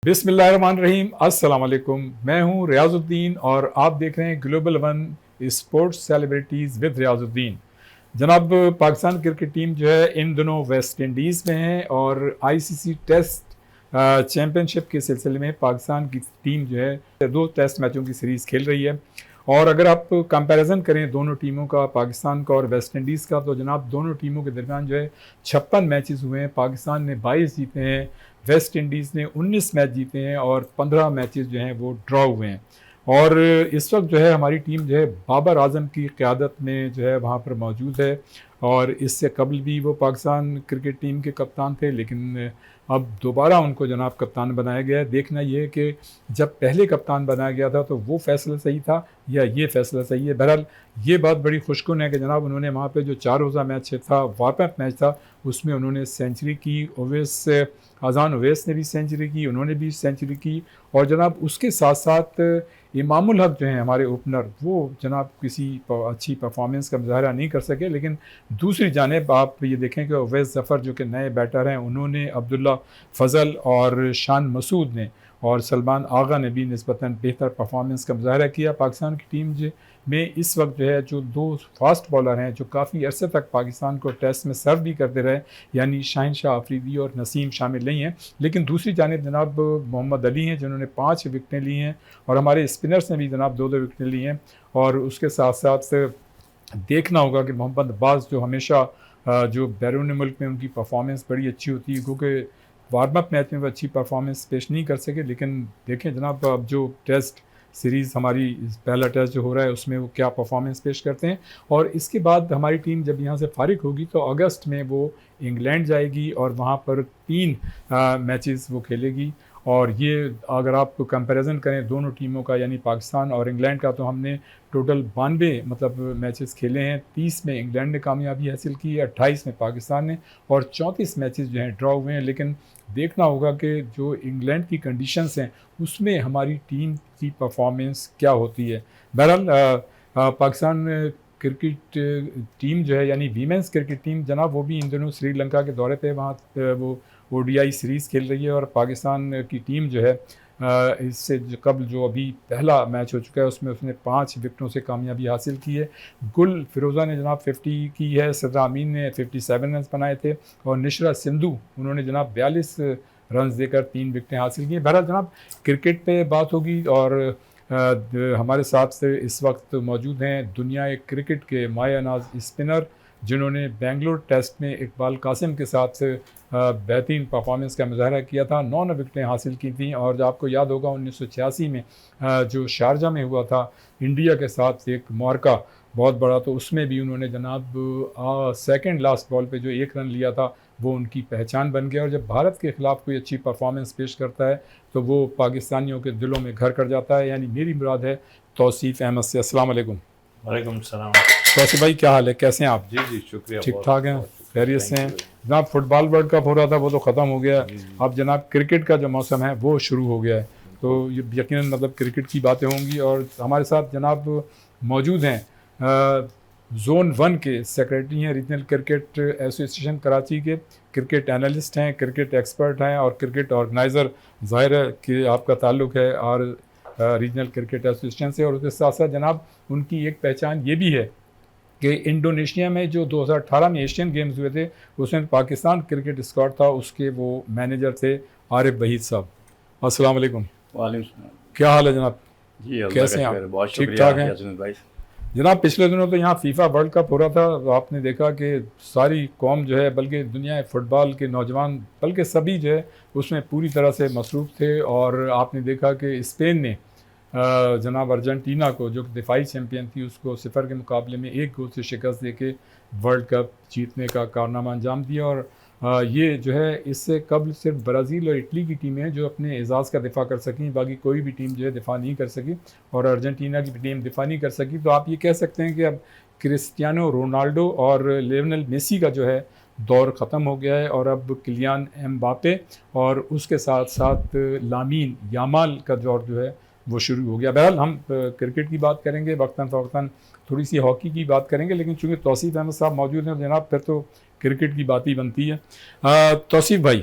बिस्मिल्लाहिर्रहमानिर्रहीम, अस्सलाम वालेकुम। मैं हूं रियाजुद्दीन और आप देख रहे हैं global one sports celebrities with Riyazuddin. जनाब, पाकिस्तान क्रिकेट टीम जो है इन दिनों वेस्ट इंडीज़ में है और आईसीसी टेस्ट चैम्पियनशिप के सिलसिले में पाकिस्तान की टीम जो है 2 टेस्ट मैचों की सीरीज़ खेल रही है। और अगर आप कंपैरिजन करें दोनों टीमों का, पाकिस्तान का और वेस्ट इंडीज़ का, तो जनाब दोनों टीमों के दरमियान जो है 56 मैचेस हुए हैं। पाकिस्तान ने 22 जीते हैं, वेस्ट इंडीज़ ने 19 मैच जीते हैं और 15 मैचेस जो हैं वो ड्रॉ हुए हैं। और इस वक्त जो है हमारी टीम जो है बाबर आजम की क़यादत में जो है वहाँ पर मौजूद है। और इससे कबल भी वो पाकिस्तान क्रिकेट टीम के कप्तान थे, लेकिन अब दोबारा उनको जनाब कप्तान बनाया गया है। देखना ये है कि जब पहले कप्तान बनाया गया था तो वो फ़ैसला सही था या ये फ़ैसला सही है। बहरहाल ये बात बड़ी खुशकुन है कि जनाब उन्होंने वहाँ पे जो 4 रोज़ा मैच था, वार्म अप मैच था, उसमें उन्होंने सेंचुरी की। अज़ान ओवैस ने भी सेंचुरी की, उन्होंने भी सेंचुरी की। और जनाब उसके साथ साथ इमामुल हक जो हैं हमारे ओपनर, वो जनाब किसी अच्छी परफॉर्मेंस का मुज़ाहरा नहीं कर सके। लेकिन दूसरी जानिब आप ये देखें कि ओवैस ज़फ़र जो कि नए बैटर हैं, उन्होंने अब्दुल्ला फ़ज़ल और शान मसूद ने और सलमान आगा ने भी निस्बतन बेहतर परफॉर्मेंस का मुज़ाहरा किया। पाकिस्तान की टीम में इस वक्त जो है जो 2 फास्ट बॉलर हैं जो काफ़ी अरसे तक पाकिस्तान को टेस्ट में सर्व भी करते रहे, यानी शाहिनशाह अफरीदी और नसीम शामिल नहीं हैं। लेकिन दूसरी जानिब जनाब मोहम्मद अली हैं जिन्होंने 5 विकटें ली हैं और हमारे स्पिनर्स ने भी जनाब 2-2 विकटें ली हैं। और उसके साथ साथ देखना होगा कि मोहम्मद अब्बास जो हमेशा जो बैरून मुल्क में उनकी परफॉर्मेंस बड़ी अच्छी होती है, क्योंकि वार्म अप मैच में वो अच्छी परफॉर्मेंस पेश नहीं कर सके। लेकिन देखें जनाब अब जो टेस्ट सीरीज़ हमारी पहला टेस्ट जो हो रहा है उसमें वो क्या परफॉर्मेंस पेश करते हैं। और इसके बाद हमारी टीम जब यहाँ से फ़ारिग होगी तो अगस्त में वो इंग्लैंड जाएगी और वहाँ पर 3 मैचेस वो खेलेगी। और ये अगर आप कंपैरिजन करें दोनों टीमों का, यानी पाकिस्तान और इंग्लैंड का, तो हमने टोटल 92 मतलब मैचेस खेले हैं। 30 में इंग्लैंड ने कामयाबी हासिल की है, 28 में पाकिस्तान ने, और 34 मैचेस जो हैं ड्रॉ हुए हैं। लेकिन देखना होगा कि जो इंग्लैंड की कंडीशंस हैं उसमें हमारी टीम की परफॉर्मेंस क्या होती है। बहरहाल पाकिस्तान क्रिकेट टीम जो है यानी वीमेंस क्रिकेट टीम जनाब, वो भी इन दिनों श्रीलंका के दौरे पे वहाँ वो ओडीआई सीरीज़ खेल रही है। और पाकिस्तान की टीम जो है इससे कबल जो अभी पहला मैच हो चुका है उसमें उसने 5 विकेटों से कामयाबी हासिल की है। गुल फिरोज़ा ने जनाब 50 की है, सदरा अमीन ने 57 रन बनाए थे और निशरा सिंधु उन्होंने जनाब 42 रन देकर 3 विकेटें हासिल की। बहरहाल जनाब क्रिकेट पे बात होगी और हमारे साथ इस वक्त मौजूद हैं दुनिया क्रिकेट के माए अनाज स्पिनर जिन्होंने बेंगलोर टेस्ट में इकबाल कासिम के साथ बेहतरीन परफॉर्मेंस का मुज़ाहरा किया था, 9 विकेटें हासिल की थी। और आपको याद होगा 1986 में जो शारजा में हुआ था इंडिया के साथ एक मुआरका बहुत बड़ा, तो उसमें भी उन्होंने जनाब सेकंड लास्ट बॉल पे जो 1 रन लिया था वो उनकी पहचान बन गया। और जब भारत के ख़िलाफ़ कोई अच्छी परफॉर्मेंस पेश करता है तो वो पाकिस्तानियों के दिलों में घर कर जाता है। यानी मेरी मुराद है तौसीफ़ अहमद से। अस्सलाम वालेकुम। वालेकुम सलाम। तौसीफ़ भाई क्या हाल है, कैसे हैं आप? जी जी शुक्रिया। ठीक ठाक हैं, खैरियत से हैं? जनाब फुटबॉल वर्ल्ड कप हो रहा था वो तो ख़त्म हो गया, अब जनाब क्रिकेट का जो मौसम है वो शुरू हो गया है। तो यकीनन मतलब क्रिकेट की बातें होंगी। और हमारे साथ जनाब मौजूद हैं जोन 1 के सेक्रेटरी हैं, रीजनल क्रिकेट एसोसिएशन कराची के, क्रिकेट एनालिस्ट हैं, क्रिकेट एक्सपर्ट हैं और क्रिकेट ऑर्गेनाइज़र। ज़ाहिर है कि आपका ताल्लुक़ है और रीजनल क्रिकेट एसोसिएशन से। और उसके साथ साथ जनाब उनकी एक पहचान ये भी है कि इंडोनेशिया में जो 2018 में एशियन गेम्स हुए थे उसमें पाकिस्तान क्रिकेट स्क्वाड था, उसके वो मैनेजर थे आरिफ वहीद साहब। अस्सलाम वालेकुम। वालेकुम सलाम। क्या हाल है जनाब, जी कैसे हैं आप? बहुत ठीक शुक्रिया ठाक हैं यासीन भाई। जनाब? पिछले दिनों तो यहाँ फीफा वर्ल्ड कप हो रहा था, तो आपने देखा कि सारी कौम जो है, बल्कि दुनिया फुटबॉल के नौजवान, बल्कि सभी जो है उसमें पूरी तरह से मसरूफ़ थे। और आपने देखा कि स्पेन ने जनाब अर्जेंटीना को, जो दिफाई चैम्पियन थी, उसको 0 के मुकाबले में 1 गोल से शिकस्त देके वर्ल्ड कप जीतने का कारनामा अंजाम दिया। और ये जो है इससे कबल सिर्फ ब्राज़ील और इटली की टीमें जो अपने एजाज़ का दिफा कर सकें, बाकी कोई भी टीम जो है दिफा नहीं कर सकी और अर्जेंटीना की टीम दिफा नहीं कर सकी। तो आप ये कह सकते हैं कि अब क्रिस्टियानो रोनाल्डो और लियोनेल मेसी का जो है दौर ख़त्म हो गया है और अब किलियान एम्बापे और उसके साथ साथ लामीन यामाल का दौर जो है वो शुरू हो गया। बहरहाल हम क्रिकेट की बात करेंगे, वक्तन फ़वक्तन थोड़ी सी हॉकी की बात करेंगे, लेकिन चूँकि तौसीफ़ अहमद साहब मौजूद हैं जनाब फिर तो क्रिकेट की बात ही बनती है। तौसीफ़ भाई,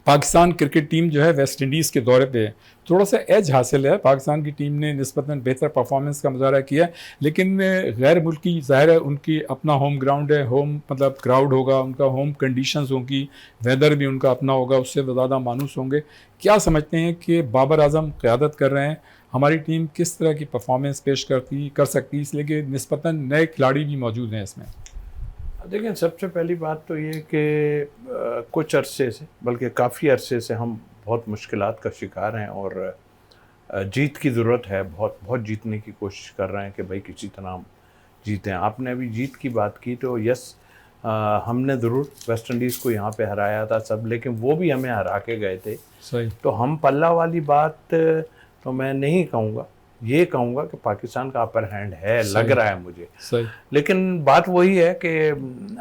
पाकिस्तान क्रिकेट टीम जो है वेस्ट इंडीज़ के दौरे पे थोड़ा सा एज हासिल है। पाकिस्तान की टीम ने निस्बतन बेहतर परफॉर्मेंस का मुजाहरा किया, लेकिन गैर मुल्की ज़ाहिर है उनकी अपना होम ग्राउंड है, होम मतलब क्राउड होगा, उनका होम कंडीशंस होंगी, वेदर भी उनका अपना होगा, उससे ज़्यादा मानूस होंगे। क्या समझते हैं कि बाबर आजम क़यादत कर रहे हैं, हमारी टीम किस तरह की परफॉर्मेंस पेश कर सकती, इसलिए कि निस्बतन नए खिलाड़ी भी मौजूद हैं इसमें? देखिए, सबसे पहली बात तो ये कि कुछ अरसे से, बल्कि काफ़ी अरसे से हम बहुत मुश्किलात का शिकार हैं और जीत की ज़रूरत है। बहुत जीतने की कोशिश कर रहे हैं कि भाई किसी तरह हम जीतें। आपने अभी जीत की बात की तो यस, हमने ज़रूर वेस्ट इंडीज़ को यहाँ पे हराया था सब, लेकिन वो भी हमें हरा के गए थे। सही। तो हम पल्ला वाली बात तो मैं नहीं कहूँगा, ये कहूँगा कि पाकिस्तान का अपर हैंड है, लग रहा है मुझे। सही। लेकिन बात वही है कि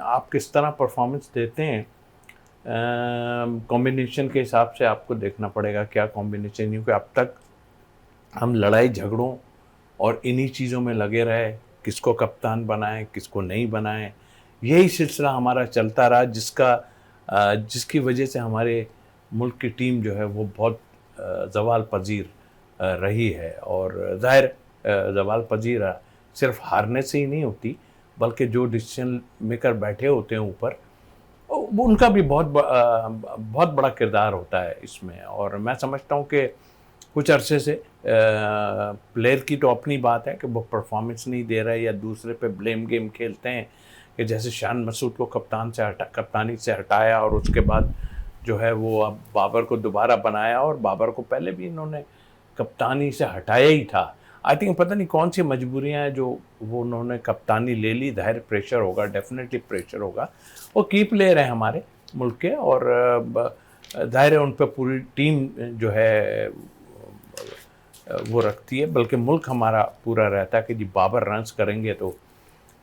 आप किस तरह परफॉर्मेंस देते हैं, कॉम्बिनेशन के हिसाब से आपको देखना पड़ेगा क्या कॉम्बिनेशन, क्योंकि अब तक हम लड़ाई झगड़ों और इन्हीं चीज़ों में लगे रहे, किसको कप्तान बनाएं किसको नहीं बनाएं, यही सिलसिला हमारा चलता रहा, जिसकी वजह से हमारे मुल्क की टीम जो है वो बहुत ज़वाल पजीर रही है। और ज़ाहिर ज़वाल पजीर सिर्फ हारने से ही नहीं होती, बल्कि जो डिसीजन मेकर बैठे होते हैं ऊपर, उनका भी बहुत बड़ा किरदार होता है इसमें। और मैं समझता हूँ कि कुछ अरसे से प्लेयर की तो अपनी बात है कि वो परफॉर्मेंस नहीं दे रहा है या दूसरे पे ब्लेम गेम खेलते हैं, कि जैसे शान मसूद को कप्तानी से हटाया और उसके बाद जो है वो अब बाबर को दोबारा बनाया, और बाबर को पहले भी इन्होंने कप्तानी से हटाया ही था। आई थिंक पता नहीं कौन सी मजबूरियां हैं जो वो उन्होंने कप्तानी ले ली। ज़ाहिर प्रेशर होगा, डेफिनेटली प्रेशर होगा। वो की प्लेयर हैं हमारे मुल्क के, और ज़ाहिर है उन पर पूरी टीम जो है वो रखती है, बल्कि मुल्क हमारा पूरा रहता है कि जी बाबर रन्स करेंगे तो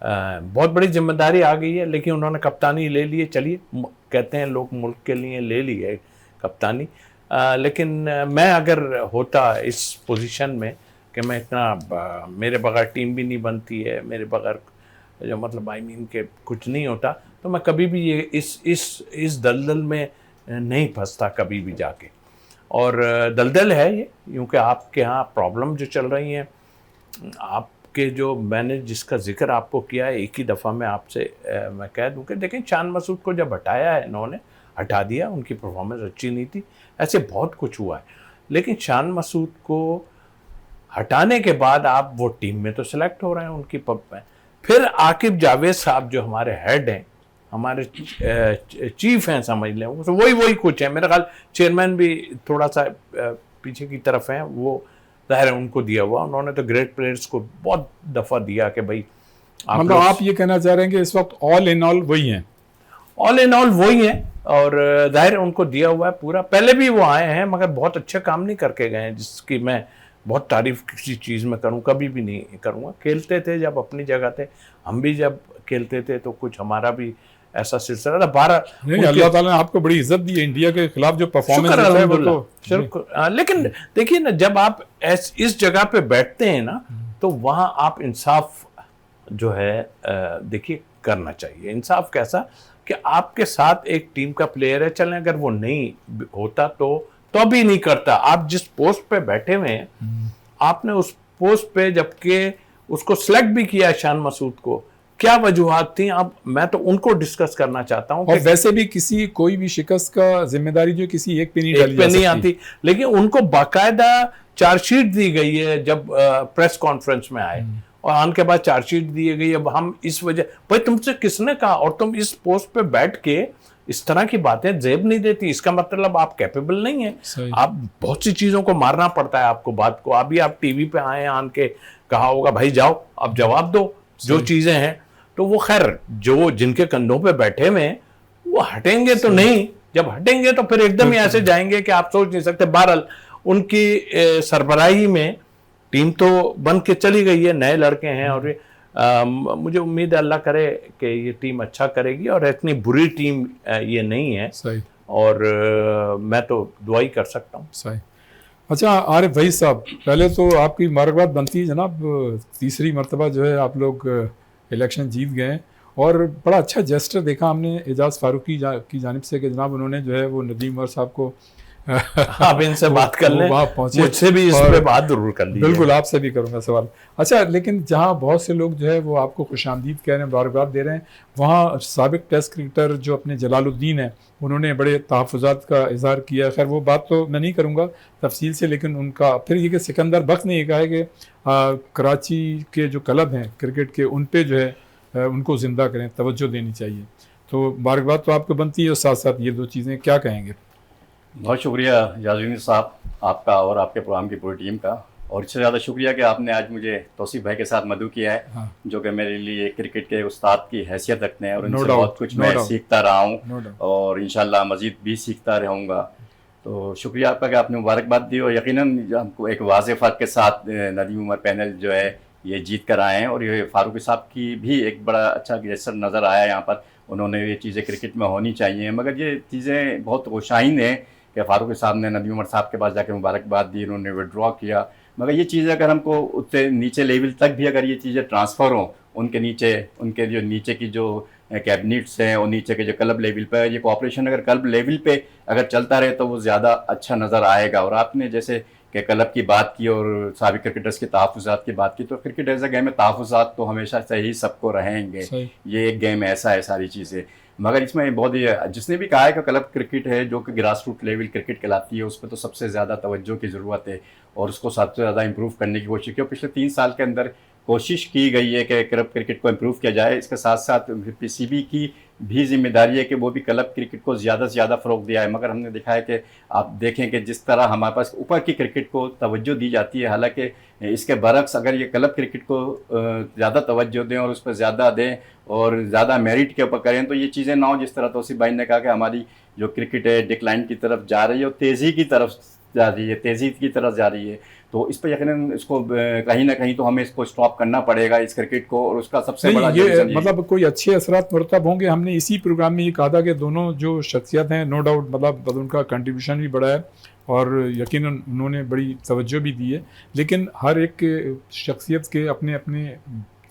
बहुत बड़ी जिम्मेदारी आ गई है। लेकिन उन्होंने कप्तानी ले ली है, चलिए कहते हैं लोग मुल्क के लिए ले ली है कप्तानी। लेकिन मैं अगर होता इस पोजीशन में कि मैं इतना, मेरे बगैर टीम भी नहीं बनती है, मेरे बगैर जो मतलब आई मीन के कुछ नहीं होता, तो मैं कभी भी ये इस दलदल में नहीं फंसता कभी भी जाके। और दलदल है ये, क्योंकि आपके यहाँ प्रॉब्लम जो चल रही हैं, आपके जो मैंने जिसका जिक्र आपको किया है, एक ही दफ़ा में आपसे मैं कह दूँ कि देखें, शान मसूद को जब हटाया है इन्होंने, हटा दिया, उनकी परफॉर्मेंस अच्छी नहीं थी, ऐसे बहुत कुछ हुआ है। लेकिन शान मसूद को हटाने के बाद आप वो टीम में तो सिलेक्ट हो रहे हैं उनकी पब में। फिर आकिब जावेद साहब जो हमारे हेड हैं, हमारे चीफ हैं समझ लें, तो वही कुछ है। मेरा ख्याल चेयरमैन भी थोड़ा सा पीछे की तरफ हैं, वो ज़ाहिर है उनको दिया हुआ, उन्होंने तो ग्रेट प्लेयर्स को बहुत दफ़ा दिया कि भाई मतलब आप ये कहना चाह रहे हैं कि इस वक्त ऑल इन ऑल वही हैं? ऑल इन ऑल वही हैं, और ज़ाहिर उनको दिया हुआ है पूरा। पहले भी वो आए हैं मगर बहुत अच्छा काम नहीं करके गए हैं, जिसकी मैं बहुत तारीफ किसी चीज़ में करूं, कभी भी नहीं करूंगा। खेलते थे जब अपनी जगह थे, हम भी जब खेलते थे तो कुछ हमारा भी ऐसा सिलसिला था। 12 अल्लाह ताला ने आपको बड़ी इज्जत दी है, इंडिया के खिलाफ जो परफॉर्मेंस है वो तो लेकिन देखिए ना, जब आप इस जगह पे बैठते हैं ना, तो वहाँ आप इंसाफ जो है देखिए करना चाहिए। इंसाफ कैसा कि आपके साथ एक टीम का प्लेयर है, चलें अगर वो नहीं होता तो भी नहीं करता, आप जिस पोस्ट पे बैठे हुए हैं, आपने उस पोस्ट पे जबकि उसको सिलेक्ट भी किया शान मसूद को, क्या वजूहात थी? अब मैं तो उनको डिस्कस करना चाहता हूँ। और वैसे भी कोई भी शिकस्त का जिम्मेदारी जो किसी एक पे नहीं डाली जा सकती, आती, लेकिन उनको बाकायदा चार्जशीट दी गई है जब प्रेस कॉन्फ्रेंस में आए, और आने के बाद चार्जशीट दी गई। अब हम इस वजह, भाई तुमसे किसने कहा, और तुम इस पोस्ट पे बैठ के इस तरह की बातें जेब नहीं देती, इसका मतलब आप कैपेबल नहीं है। आप बहुत सी चीजों को मारना पड़ता है आपको बात को। अभी आप टीवी पे आए, आन के कहा होगा भाई जाओ अब जवाब दो जो चीजें हैं, तो वो खैर जो जिनके कंधों पे बैठे हुए हैं वो हटेंगे तो नहीं, जब हटेंगे तो फिर एकदम ही ऐसे जाएंगे कि आप सोच नहीं सकते। बहरहाल उनकी सरबराही में टीम तो बन के चली गई है, नए लड़के हैं, और मुझे उम्मीद है अल्लाह करे कि ये टीम अच्छा करेगी, और इतनी बुरी टीम ये नहीं है। सही। और मैं तो दुआ ही कर सकता हूँ। सही। अच्छा आरिफ भाई साहब, पहले तो आपकी मुबारकबाद बनती है जनाब, तीसरी मरतबा जो है आप लोग इलेक्शन जीत गए, और बड़ा अच्छा जेस्टर देखा हमने एजाज फारूकी की जानिब से कि जनाब उन्होंने जो है वो नदीम उमर साहब को आप इनसे बात कर वो लें, वहाँ पहुँचे मुझसे भी इस और पे बात जरूर कर बिल्कुल लीजिएगा। आपसे भी करूंगा सवाल। अच्छा, लेकिन जहाँ बहुत से लोग जो है वो आपको खुशामदीद कह रहे हैं, मुबारकबाद दे रहे हैं, वहाँ साबिक टेस्ट क्रिकेटर जो अपने जलालुद्दीन है उन्होंने बड़े तहफ़्फ़ुज़ात का इज़हार किया। खैर वो बात तो मैं नहीं करूँगा तफसील से, लेकिन उनका फिर ये कि सिकंदर बख्श ने ये कहा है कि कराची के जो क्लब हैं क्रिकेट के उन पे जो है उनको ज़िंदा करें, तवज्जो देनी चाहिए। तो मुबारकबाद तो आपको बनती है और साथ साथ ये दो चीज़ें क्या कहेंगे? बहुत शुक्रिया याज़मीन साहब, आपका और आपके प्रोग्राम की पूरी टीम का। और इससे ज़्यादा शुक्रिया कि आपने आज मुझे तौसीफ़ भाई के साथ मदऊ किया है, हाँ, जो कि मेरे लिए क्रिकेट के उस्ताद की हैसियत रखते हैं और नो इनसे बहुत डाउट, कुछ नो मैं डाउट, सीखता रहा हूँ नो डाउट। और इंशाल्लाह मज़ीद भी सीखता रहूँगा। तो शुक्रिया आपका कि आपने मुबारकबाद दी और यकीनन हमको एक वाज़ेह फ़र्क के साथ नदीम उमर पैनल जो है ये जीत कर आए हैं और ये फ़ारूकी साहब की भी एक बड़ा अच्छा गेस्टर नज़र आया यहाँ पर। उन्होंने ये चीज़ें क्रिकेट में होनी चाहिए, मगर ये चीज़ें बहुत खुशाइन हैं कि फ़ारूकी साहब ने नदीम उमर साहब के पास जाके मुबारकबाद दी, उन्होंने विड्रॉ किया। मगर ये चीज़ें अगर हमको उससे नीचे लेवल तक भी अगर ये चीज़ें ट्रांसफ़र हों, उनके नीचे उनके जो नीचे की जो कैबिनेट्स हैं और नीचे के जो क्लब लेवल पर ये कोऑपरेशन अगर क्लब लेवल पे अगर चलता रहे तो वो ज़्यादा अच्छा नज़र आएगा। और आपने जैसे कि क्लब की बात की और साबिक क्रिकेटर्स के तहफ़्फ़ुज़ात की बात की, तो क्रिकेट एज अ गेम में तहफ़्फ़ुज़ात तो हमेशा से ही सबको रहेंगे। सही। ये एक गेम ऐसा है सारी चीज़ें, मगर इसमें बहुत ही जिसने भी कहा है कि क्लब क्रिकेट है जो कि ग्रास रूट लेवल क्रिकेट कहलाती है, उस पर तो सबसे ज़्यादा तवज्जो की ज़रूरत है और उसको सबसे ज़्यादा इम्प्रूव करने की कोशिश की और पिछले 3 साल के अंदर कोशिश की गई है कि क्लब क्रिकेट को इम्प्रूव किया जाए। इसके साथ साथ पीसीबी की भी जिम्मेदारी है कि वो भी क्लब क्रिकेट को ज़्यादा से ज़्यादा फ़रोग दिया है, मगर हमने देखा है कि आप देखें कि जिस तरह हमारे पास ऊपर की क्रिकेट को तवज्जो दी जाती है, हालांकि इसके बरक्स अगर ये क्लब क्रिकेट को ज़्यादा तवज्जो दें और उस पर ज़्यादा दें और ज़्यादा मेरिट के ऊपर करें तो ये चीज़ें ना हो जिस तरह तौसीफ भाई ने कहा कि हमारी जो क्रिकेट है डिक्लाइन की तरफ जा रही है और तेज़ी की तरफ जा रही है, तेज़ी की तरफ जा रही है। तो इस पर यकीनन इसको कहीं ना कहीं तो हमें इसको स्टॉप करना पड़ेगा इस क्रिकेट को, और उसका सबसे नहीं, बड़ा जो ये रीज़न यही मतलब कोई अच्छे असरात मुरतब होंगे। हमने इसी प्रोग्राम में ये कहा था कि दोनों जो शख्सियत हैं नो डाउट मतलब उनका कंट्रीब्यूशन भी बड़ा है और यकीनन उन्होंने बड़ी तवज्जो भी दी है, लेकिन हर एक शख्सियत के अपने अपने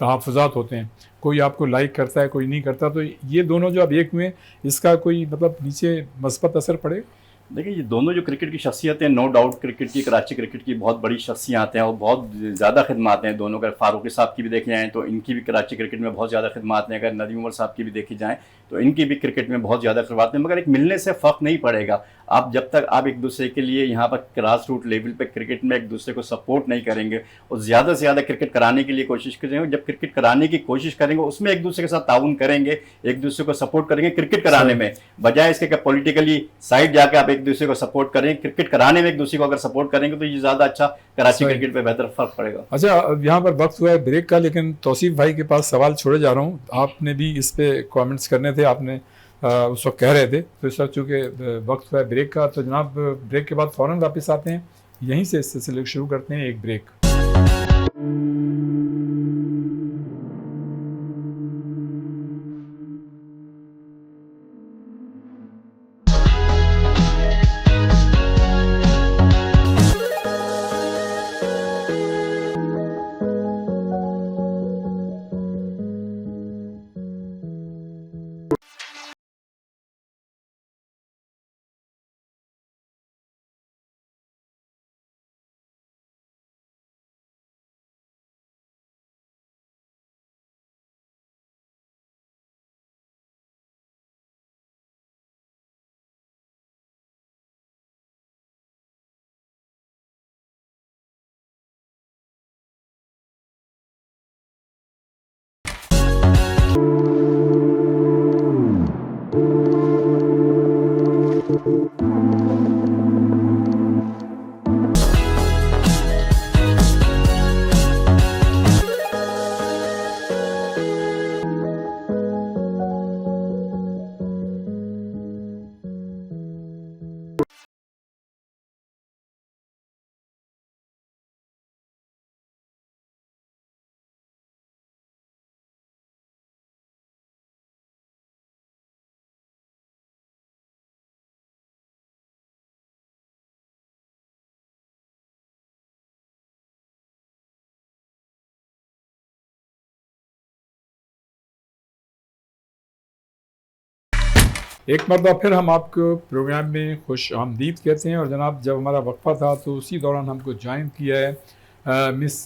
तहफ़्फ़ुज़ात होते हैं। कोई आपको लाइक करता है, कोई नहीं करता, तो ये दोनों जो अब एक हुए इसका कोई मतलब नीचे मस्बत असर पड़े? देखिए ये दोनों जो क्रिकेट की शख्सियतें नो डाउट क्रिकेट की कराची क्रिकेट की बहुत बड़ी शख्सियत हैं और बहुत ज़्यादा खिदमात हैं दोनों। अगर फारूकी साहब की भी देखी जाएँ तो इनकी भी कराची क्रिकेट में बहुत ज़्यादा खिदमात हैं, अगर नदीम उमर साहब की भी देखी जाएँ तो इनकी भी क्रिकेट में बहुत ज़्यादा खिदमात हैं, मगर एक मिलने से फ़र्क नहीं पड़ेगा। आप जब तक आप एक दूसरे के लिए यहाँ पर ग्रास रूट लेवल पर क्रिकेट में एक दूसरे को सपोर्ट नहीं करेंगे और ज़्यादा से ज़्यादा क्रिकेट कराने के लिए कोशिश करेंगे, जब क्रिकेट कराने की कोशिश करेंगे उसमें एक दूसरे के साथ ताउन करेंगे, एक दूसरे को सपोर्ट करेंगे क्रिकेट कराने सही। में, बजाय इसके कि पॉलिटिकली साइड जाके आप एक दूसरे को सपोर्ट करें। क्रिकेट कराने में एक दूसरे को अगर सपोर्ट करेंगे तो ये ज़्यादा अच्छा कराची सही। क्रिकेट पे बेहतर फर्क पड़ेगा। अच्छा, अब यहाँ पर वक्त हुआ है ब्रेक का, लेकिन तौसीफ भाई के पास सवाल छोड़े जा रहा हूँ। आपने भी इस पे कमेंट्स करने थे, आपने उस वक्त कह रहे थे, तो इस वक्त चूँकि वक्त हुआ है ब्रेक का, तो जनाब ब्रेक के बाद फ़ौरन वापस आते हैं, यहीं से इस सिलसिले को शुरू करते हैं। एक ब्रेक। एक मरतबा फिर हम आपको प्रोग्राम में खुश आमदीद कहते हैं। और जनाब, जब हमारा वक्फा था तो उसी दौरान हमको ज्वाइन किया है मिस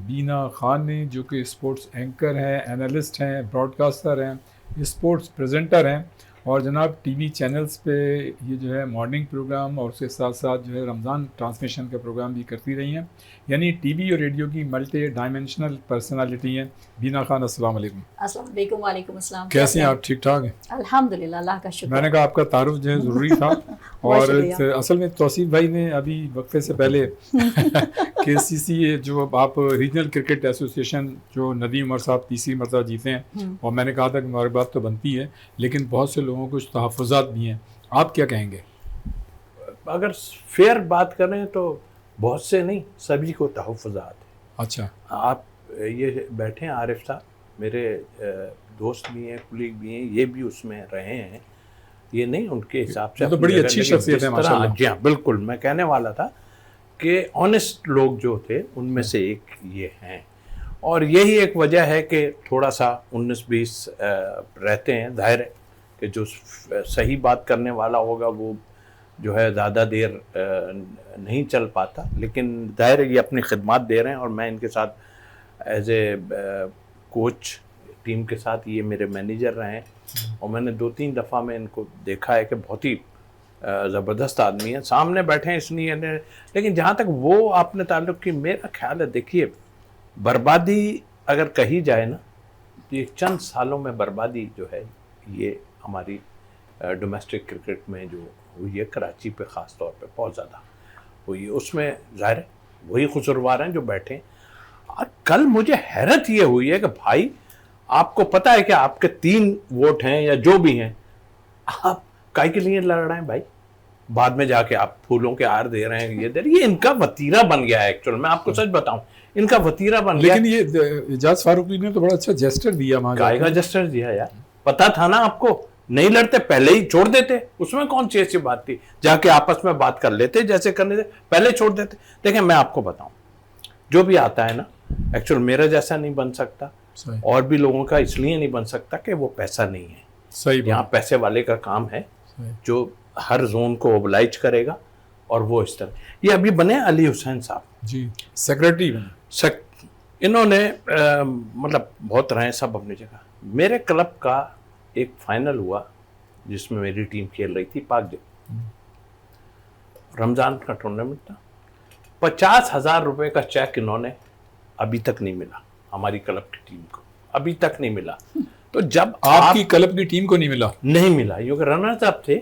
बीना खान ने, जो कि स्पोर्ट्स एंकर हैं, एनालिस्ट हैं, ब्रॉडकास्टर हैं, स्पोर्ट्स प्रेजेंटर हैं, और जनाब टीवी चैनल्स पे ये जो है मॉर्निंग प्रोग्राम और उसके साथ साथ जो है रमज़ान ट्रांसमिशन का प्रोग्राम भी करती रही हैं। यानी टीवी और रेडियो की मल्टी डायमेंशनल पर्सनालिटी हैं। बीना खान, अस्सलाम वालेकुम। अस्सलाम वालेकुम। वालेकुम अस्सलाम। कैसे हैं आप? ठीक ठाक हैं? अल्हम्दुलिल्लाह, अल्लाह का शुक्र। मैंने कहा आपका तारुफ जो है ज़रूरी था। और असल में तौसीफ भाई ने अभी वक्फे से पहले KCC जो आप रीजनल क्रिकेट एसोसिएशन जो नदीम उमर साहब तीसरी मरतबा जीते हैं, और मैंने कहा था कि हमारी बात तो बनती है लेकिन बहुत से लोगों को कुछ तहफ़्फ़ुज़ात भी हैं, आप क्या कहेंगे? अगर फेयर बात करें तो बहुत से नहीं, सभी को तहफ़्फ़ुज़ात है। अच्छा, आप ये बैठे हैं आरिफ साहब, मेरे दोस्त भी हैं, कुलीग भी हैं, ये भी उसमें रहे हैं, ये नहीं उनके हिसाब से तो बड़ी अच्छी शख्सियत है माशाल्लाह। जी हाँ, बिल्कुल। मैं कहने वाला था कि ऑनेस्ट लोग जो थे उनमें से एक ये हैं, और यही एक वजह है कि थोड़ा सा 19-20 रहते हैं। जाहिर है कि जो सही बात करने वाला होगा वो जो है ज़्यादा देर नहीं चल पाता, लेकिन जाहिर है ये अपनी खिदमत दे रहे हैं, और मैं इनके साथ एज ए कोच टीम के साथ, ये मेरे मैनेजर रहे हैं, और मैंने 2-3 दफ़ा में इनको देखा है कि बहुत ही ज़बरदस्त आदमी है। सामने बैठे हैं इसलिए, लेकिन जहाँ तक वो आपने ताल्लुक़ की, मेरा ख्याल है, देखिए बर्बादी अगर कही जाए ना, तो ये चंद सालों में बर्बादी जो है ये हमारी डोमेस्टिक क्रिकेट में जो हुई है, कराची पे ख़ास तौर पे बहुत ज़्यादा हुई है, उसमें ज़ाहिर है वही कसूरवार हैं जो बैठे हैं। और कल मुझे हैरत ये हुई है कि भाई, आपको पता है कि आपके 3 वोट हैं या जो भी हैं, आप काहे के लिए लड़ रहे हैं भाई? बाद में जाके आप फूलों के हार दे रहे हैं, ये दे रहे हैं। ये इनका वतीरा बन गया है एक्चुअल में, आपको सच बताऊं, इनका वतीरा बन गया। लेकिन ये एजाज फारूकी ने तो बड़ा अच्छा जेस्टर दिया वहाँ काहे का जेस्टर दिया यार? पता था ना आपको, नहीं लड़ते पहले ही छोड़ देते, उसमें कौन सी ऐसी बात थी? जाके आपस में बात कर लेते, जैसे करने थे पहले छोड़ देते। देखिए मैं आपको बताऊं, जो भी आता है ना, एक्चुअल मेरा जैसा नहीं बन सकता, और भी लोगों का इसलिए नहीं बन सकता कि वो पैसा नहीं है। सही, यहाँ पैसे वाले का काम है जो हर जोन को ओबलाइज करेगा, और वो इस तरह। ये अभी बने अली हुसैन साहब जी, सेक्रेटरी बने। इन्होंने मतलब बहुत रहे सब अपनी जगह। मेरे क्लब का एक फाइनल हुआ जिसमें मेरी टीम खेल रही थी, पाक रमज़ान का टूर्नामेंट था। 50,000 रुपये का चेक इन्होंने अभी तक नहीं मिला, हमारी क्लब की टीम को अभी तक नहीं मिला। तो जब आपकी क्लब की टीम को नहीं मिला? नहीं मिला, क्योंकि रनर्स अप थे,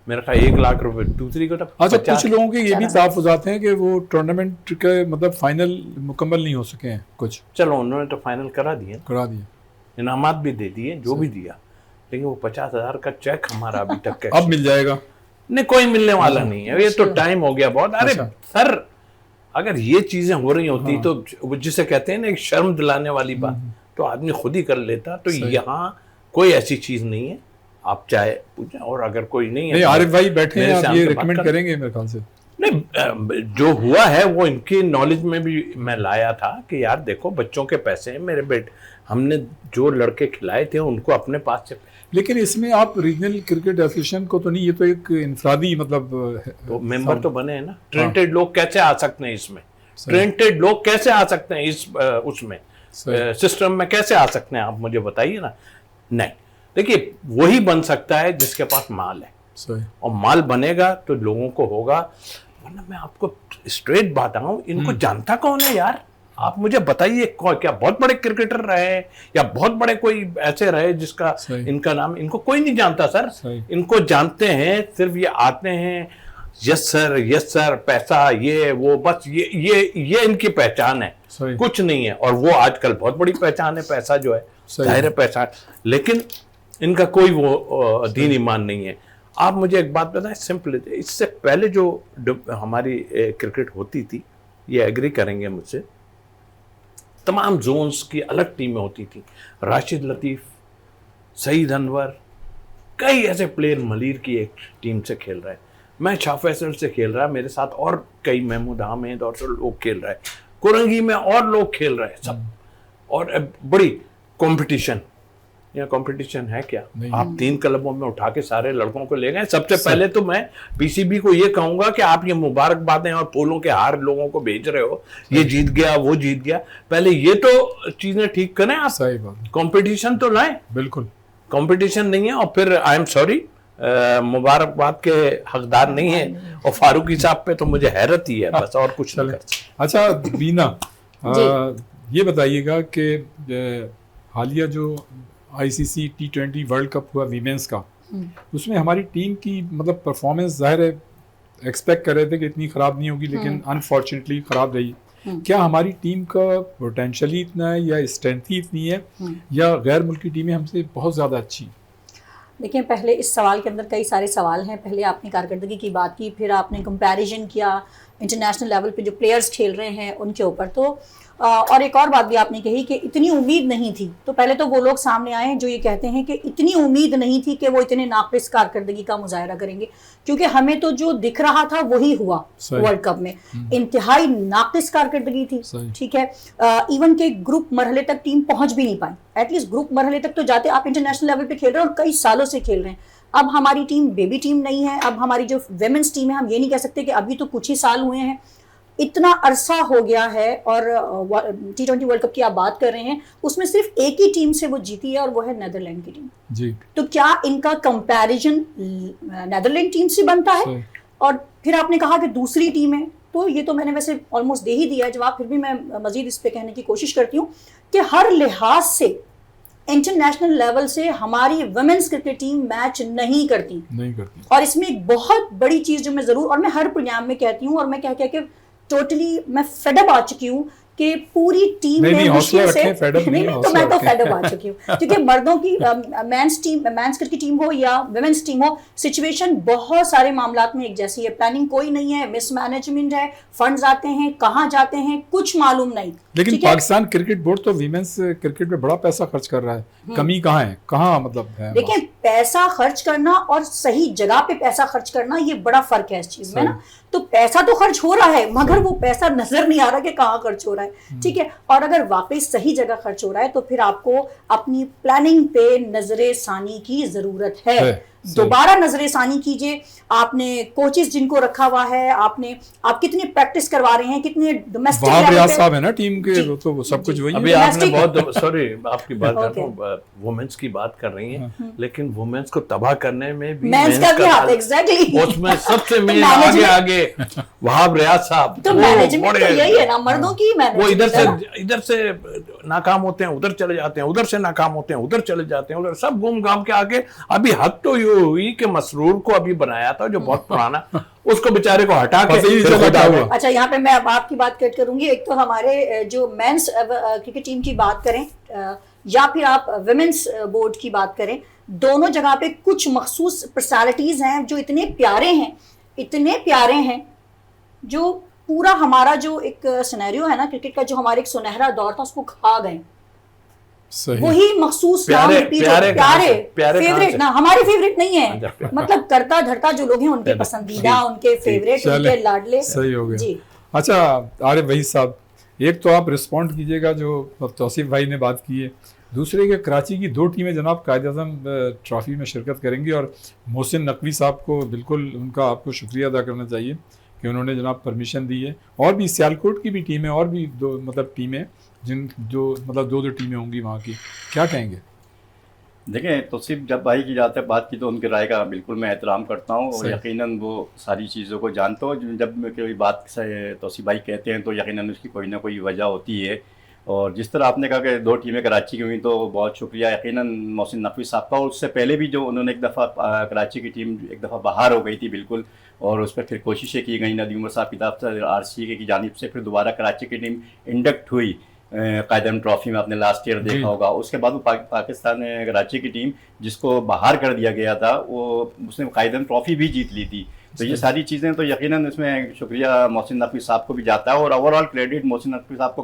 मेरा ख्याल 1 लाख रुपए दूसरी को था। अच्छा, कुछ लोगों के ये भी तहफ़्फ़ुज़ात हैं कि वो टूर्नामेंट के मतलब फाइनल मुकम्मल नहीं हो सके हैं कुछ। चलो उन्होंने तो फाइनल करा दिए, इनामात भी दे दिए, जो भी दिया, लेकिन वो 50,000 का चेक हमारा अभी तक कैश अब मिल जाएगा? नहीं, कोई मिलने वाला नहीं है, ये तो टाइम हो गया बहुत। अरे सर, अगर ये चीजें हो रही होती तो जिसे कहते हैं ना एक शर्म दिलाने वाली बात, तो आदमी खुद ही कर लेता। तो यहाँ कोई ऐसी चीज नहीं है, आप चाहे पूछें, और अगर कोई नहीं है, आरिफ भाई बैठे हैं, आप ये रिकमेंड करेंगे मेरे ख्याल से? नहीं, जो हुआ है वो इनकी नॉलेज में भी मैं लाया था कि यार देखो, बच्चों के पैसे हैं, मेरे बेटे, हमने जो लड़के खिलाए थे उनको अपने पास से। लेकिन इसमें आप रीजनल क्रिकेट एसोसिएशन को तो नहीं, ये तो एक इंफरादी मतलब तो मेंबर तो बने हैं ना। ट्रेंटेड लोग कैसे आ सकते हैं इसमें? ट्रेंटेड लोग कैसे आ सकते हैं इस उसमें सिस्टम में कैसे आ सकते हैं? आप मुझे बताइए ना। नहीं, देखिए वही बन सकता है जिसके पास माल है, और माल बनेगा तो लोगों को होगा। वरना मैं आपको स्ट्रेट बात आऊं, इनको जानता कौन है यार? आप मुझे बताइए, क्या बहुत बड़े क्रिकेटर रहे या बहुत बड़े कोई ऐसे रहे जिसका इनका नाम इनको कोई नहीं जानता सर। इनको जानते हैं सिर्फ ये आते हैं, यस सर, पैसा, ये वो, बस ये इनकी पहचान है, कुछ नहीं है। और वो आजकल बहुत बड़ी पहचान है, पैसा जो है, जाहिर है पहचान, लेकिन इनका कोई वो दीन ईमान नहीं है। आप मुझे एक बात बताएं, सिंपल, इससे पहले जो हमारी क्रिकेट होती थी, ये एग्री करेंगे मुझसे, तमाम जोन्स की अलग टीमें होती थी। राशिद लतीफ़, सईद अनवर, कई ऐसे प्लेयर, मलीर की एक टीम से खेल रहे हैं, मैं शाह फैसल से खेल रहा है, मेरे साथ और कई, महमूद हामिद और लोग खेल रहे हैं, कुरंगी में और लोग खेल रहे हैं सब, और बड़ी कंपटीशन। यहाँ कंपटीशन है क्या? नहीं। आप 3 क्लबों में उठा के सारे लड़कों को ले गए। सबसे पहले तो मैं पीसीबी को ये कहूंगा कि आप ये मुबारकबादें और फूलों के हार लोगों को भेज रहे हो, ये जीत गया वो जीत गया, पहले ये तो चीजें ठीक करें आप। सही बात, कंपटीशन तो लाएं। बिल्कुल। कंपटीशन नहीं है और फिर आई एम सॉरी मुबारकबाद के हकदार नहीं है। और फारूकी साहब पे तो मुझे हैरत ही है, बस और कुछ नहीं कर सकते। अच्छा बीना, ये बताइएगा कि हालिया जो आईसीसी T20 वर्ल्ड कप हुआ वीमेंस का, उसमें हमारी टीम की मतलब परफॉर्मेंस जाहिर है एक्सपेक्ट कर रहे थे कि इतनी ख़राब नहीं होगी, लेकिन अनफॉर्चुनेटली ख़राब रही। क्या हमारी टीम का पोटेंशियल ही इतना है या स्ट्रेंथ ही इतनी है या गैर मुल्की टीमें हमसे बहुत ज़्यादा अच्छी? देखिए, पहले इस सवाल के अंदर कई सारे सवाल हैं। पहले आपने कारकर्दगी की बात की, फिर आपने कंपैरिजन किया इंटरनेशनल लेवल पे जो प्लेयर्स खेल रहे हैं उनके ऊपर। तो और एक और बात भी आपने कही कि इतनी उम्मीद नहीं थी। तो पहले तो वो लोग सामने आए जो ये कहते हैं कि इतनी उम्मीद नहीं थी कि वो इतने नाक़िस कारकर्दगी का मुजाहरा करेंगे, क्योंकि हमें तो जो दिख रहा था वही हुआ वर्ल्ड कप में। इंतहाई नाक़िस कारकर्दगी थी, ठीक है। इवन के ग्रुप मरहले तक टीम पहुंच भी नहीं पाई। एटलीस्ट ग्रुप मरहले तक तो जाते। आप इंटरनेशनल लेवल पे खेल रहे हैं और कई सालों से खेल रहे हैं। अब हमारी टीम बेबी टीम नहीं है। अब हमारी जो वेमेंस टीम है, हम ये नहीं कह सकते कि अभी तो कुछ ही साल हुए हैं, इतना अरसा हो गया है। और T20 वर्ल्ड कप की आप बात कर रहे हैं, उसमें सिर्फ एक ही टीम से वो जीती है और वो है नेदरलैंड की टीम जी। तो क्या इनका कंपैरिजन नेदरलैंड टीम से बनता है? और फिर आपने कहा कि दूसरी टीम है, तो ये तो मैंने वैसे ऑलमोस्ट दे ही दिया है जवाब, फिर भी मैं मजीद इस पे कहने की कोशिश करती हूँ कि हर लिहाज से इंटरनेशनल लेवल से हमारी वुमेन्स क्रिकेट टीम मैच नहीं करती। और इसमें एक बहुत बड़ी चीज जो मैं जरूर, और मैं हर प्रोग्राम में कहती हूँ और मैं कह के टोटली मैं फेडअप आ चुकी हूँ कि पूरी टीम में मुश्किल से तो मैं तो फेडअप आ चुकी हूँ, क्योंकि मर्दों की मेंस क्रिकेट की टीम हो या वुमेन्स टीम हो, सिचुएशन बहुत सारे मामलात में एक जैसी है। प्लानिंग कोई नहीं है, मिसमैनेजमेंट है, फंड्स आते हैं, कहाँ जाते हैं कुछ मालूम नहीं। लेकिन पाकिस्तान क्रिकेट बोर्ड तो वीमेंस क्रिकेट पे बड़ा पैसा खर्च कर रहा है, कमी कहाँ है, कहाँ मतलब है? देखिए, पैसा खर्च करना और सही जगह पे पैसा खर्च करना, ये बड़ा फर्क है इस चीज में ना। तो पैसा तो खर्च हो रहा है, मगर वो पैसा नजर नहीं आ रहा कि कहाँ खर्च हो रहा है, ठीक है। और अगर वाकई सही जगह खर्च हो रहा है तो फिर आपको अपनी प्लानिंग पे नजरे सानी की जरूरत है। दोबारा नजरे सानी कीजिए। आपने कोचेस जिनको रखा हुआ है, आप कितने प्रैक्टिस करवा रहे हैं, कितने डोमेस्टिक साहब है ना टीम के, तो वो सब कुछ वही है। अभी आपने बहुत सॉरी आपकी बात कर रहा हूँ, वुमेन्स की बात कर रही हैं, लेकिन वुमेन्स को तबाह करने में भी मेंस का भी हाथ, एग्जैक्टली उसमें सबसे मेन आगे वहाब रियाज साहब। तो मैनेजमेंट तो यही है ना, मर्दों की मैनेजमेंट। वो इधर से नाकाम होते हैं, उधर चले जाते हैं, उधर से नाकाम होते हैं, उधर चले जाते हैं, उधर सब घूम घाम के आके अभी हक तो ये हुई कि मसरूर को अभी बनाया था जो बहुत पुराना, उसको बेचारे को हटा के अच्छा, यहाँ पे मैं अब आपकी बात कट करूंगी। एक तो हमारे जो मेंस क्रिकेट टीम की बात करें या फिर आप वुमेन्स बोर्ड की बात करें, दोनों जगह पे कुछ मखसूस पर्सनालिटीज हैं जो इतने प्यारे हैं, जो पूरा हमारा जो एक सिनेरियो है ना क्रिकेट का, जो हमारे एक सुनहरा दौर था, उसको खा गए। वही मखसूस प्यारे फेवरेट ना, हमारे फेवरेट नहीं है, मतलब करता धरता जो लोग हैं उनके पसंदीदा, उनके फेवरेट, उनके लाडले। सही हो गया जी। अच्छा आरिफ भाई साहब, एक तो आप रिस्पॉन्ड कीजिएगा जो तौसीफ भाई ने बात की है, दूसरे के कराची की 2 टीमें जनाब कायद-ए-आज़म ट्रॉफी में शिरकत करेंगी और मोहसिन नकवी साहब को बिल्कुल उनका आपको शुक्रिया अदा करना चाहिए कि उन्होंने जनाब परमिशन दी है। और भी सियालकोट की भी टीम है, और भी 2 मतलब टीमें जो मतलब 2 टीमें होंगी वहाँ की, क्या कहेंगे? देखें, तो सिर्फ जब भाई की जाते बात की तो उनकी राय का बिल्कुल मैं एहतराम करता हूँ और यकीनन वो सारी चीज़ों को जानता हूँ। जब कोई बात से तौसीफ भाई कहते हैं तो यकीनन उसकी कोई ना कोई वजह होती है। और जिस तरह आपने कहा कि 2 टीमें कराची की हुई, तो बहुत शुक्रिया यकीनन मोहसिन नकवी साहब का। और उससे पहले भी जो उन्होंने एक दफ़ा कराची की टीम एक दफ़ा बाहर हो गई थी बिल्कुल, और उस पर फिर कोशिशें की गई नदी उमर साहब की तरफ से, RCA की जानिब से, फिर दोबारा कराची की टीम इंडक्ट हुई कायद-ए-आज़म ट्रॉफी में, आपने लास्ट ईयर देखा होगा। उसके बाद वो पाकिस्तान कराची की टीम जिसको बाहर कर दिया गया था, वो उसने कायद-ए-आज़म ट्रॉफी भी जीत ली थी। तो ये सारी चीज़ें तो यकीनन इसमें शुक्रिया मोहसिन नकवी साहब को भी जाता है और ओवरऑल क्रेडिट मोहसिन नकवी साहब को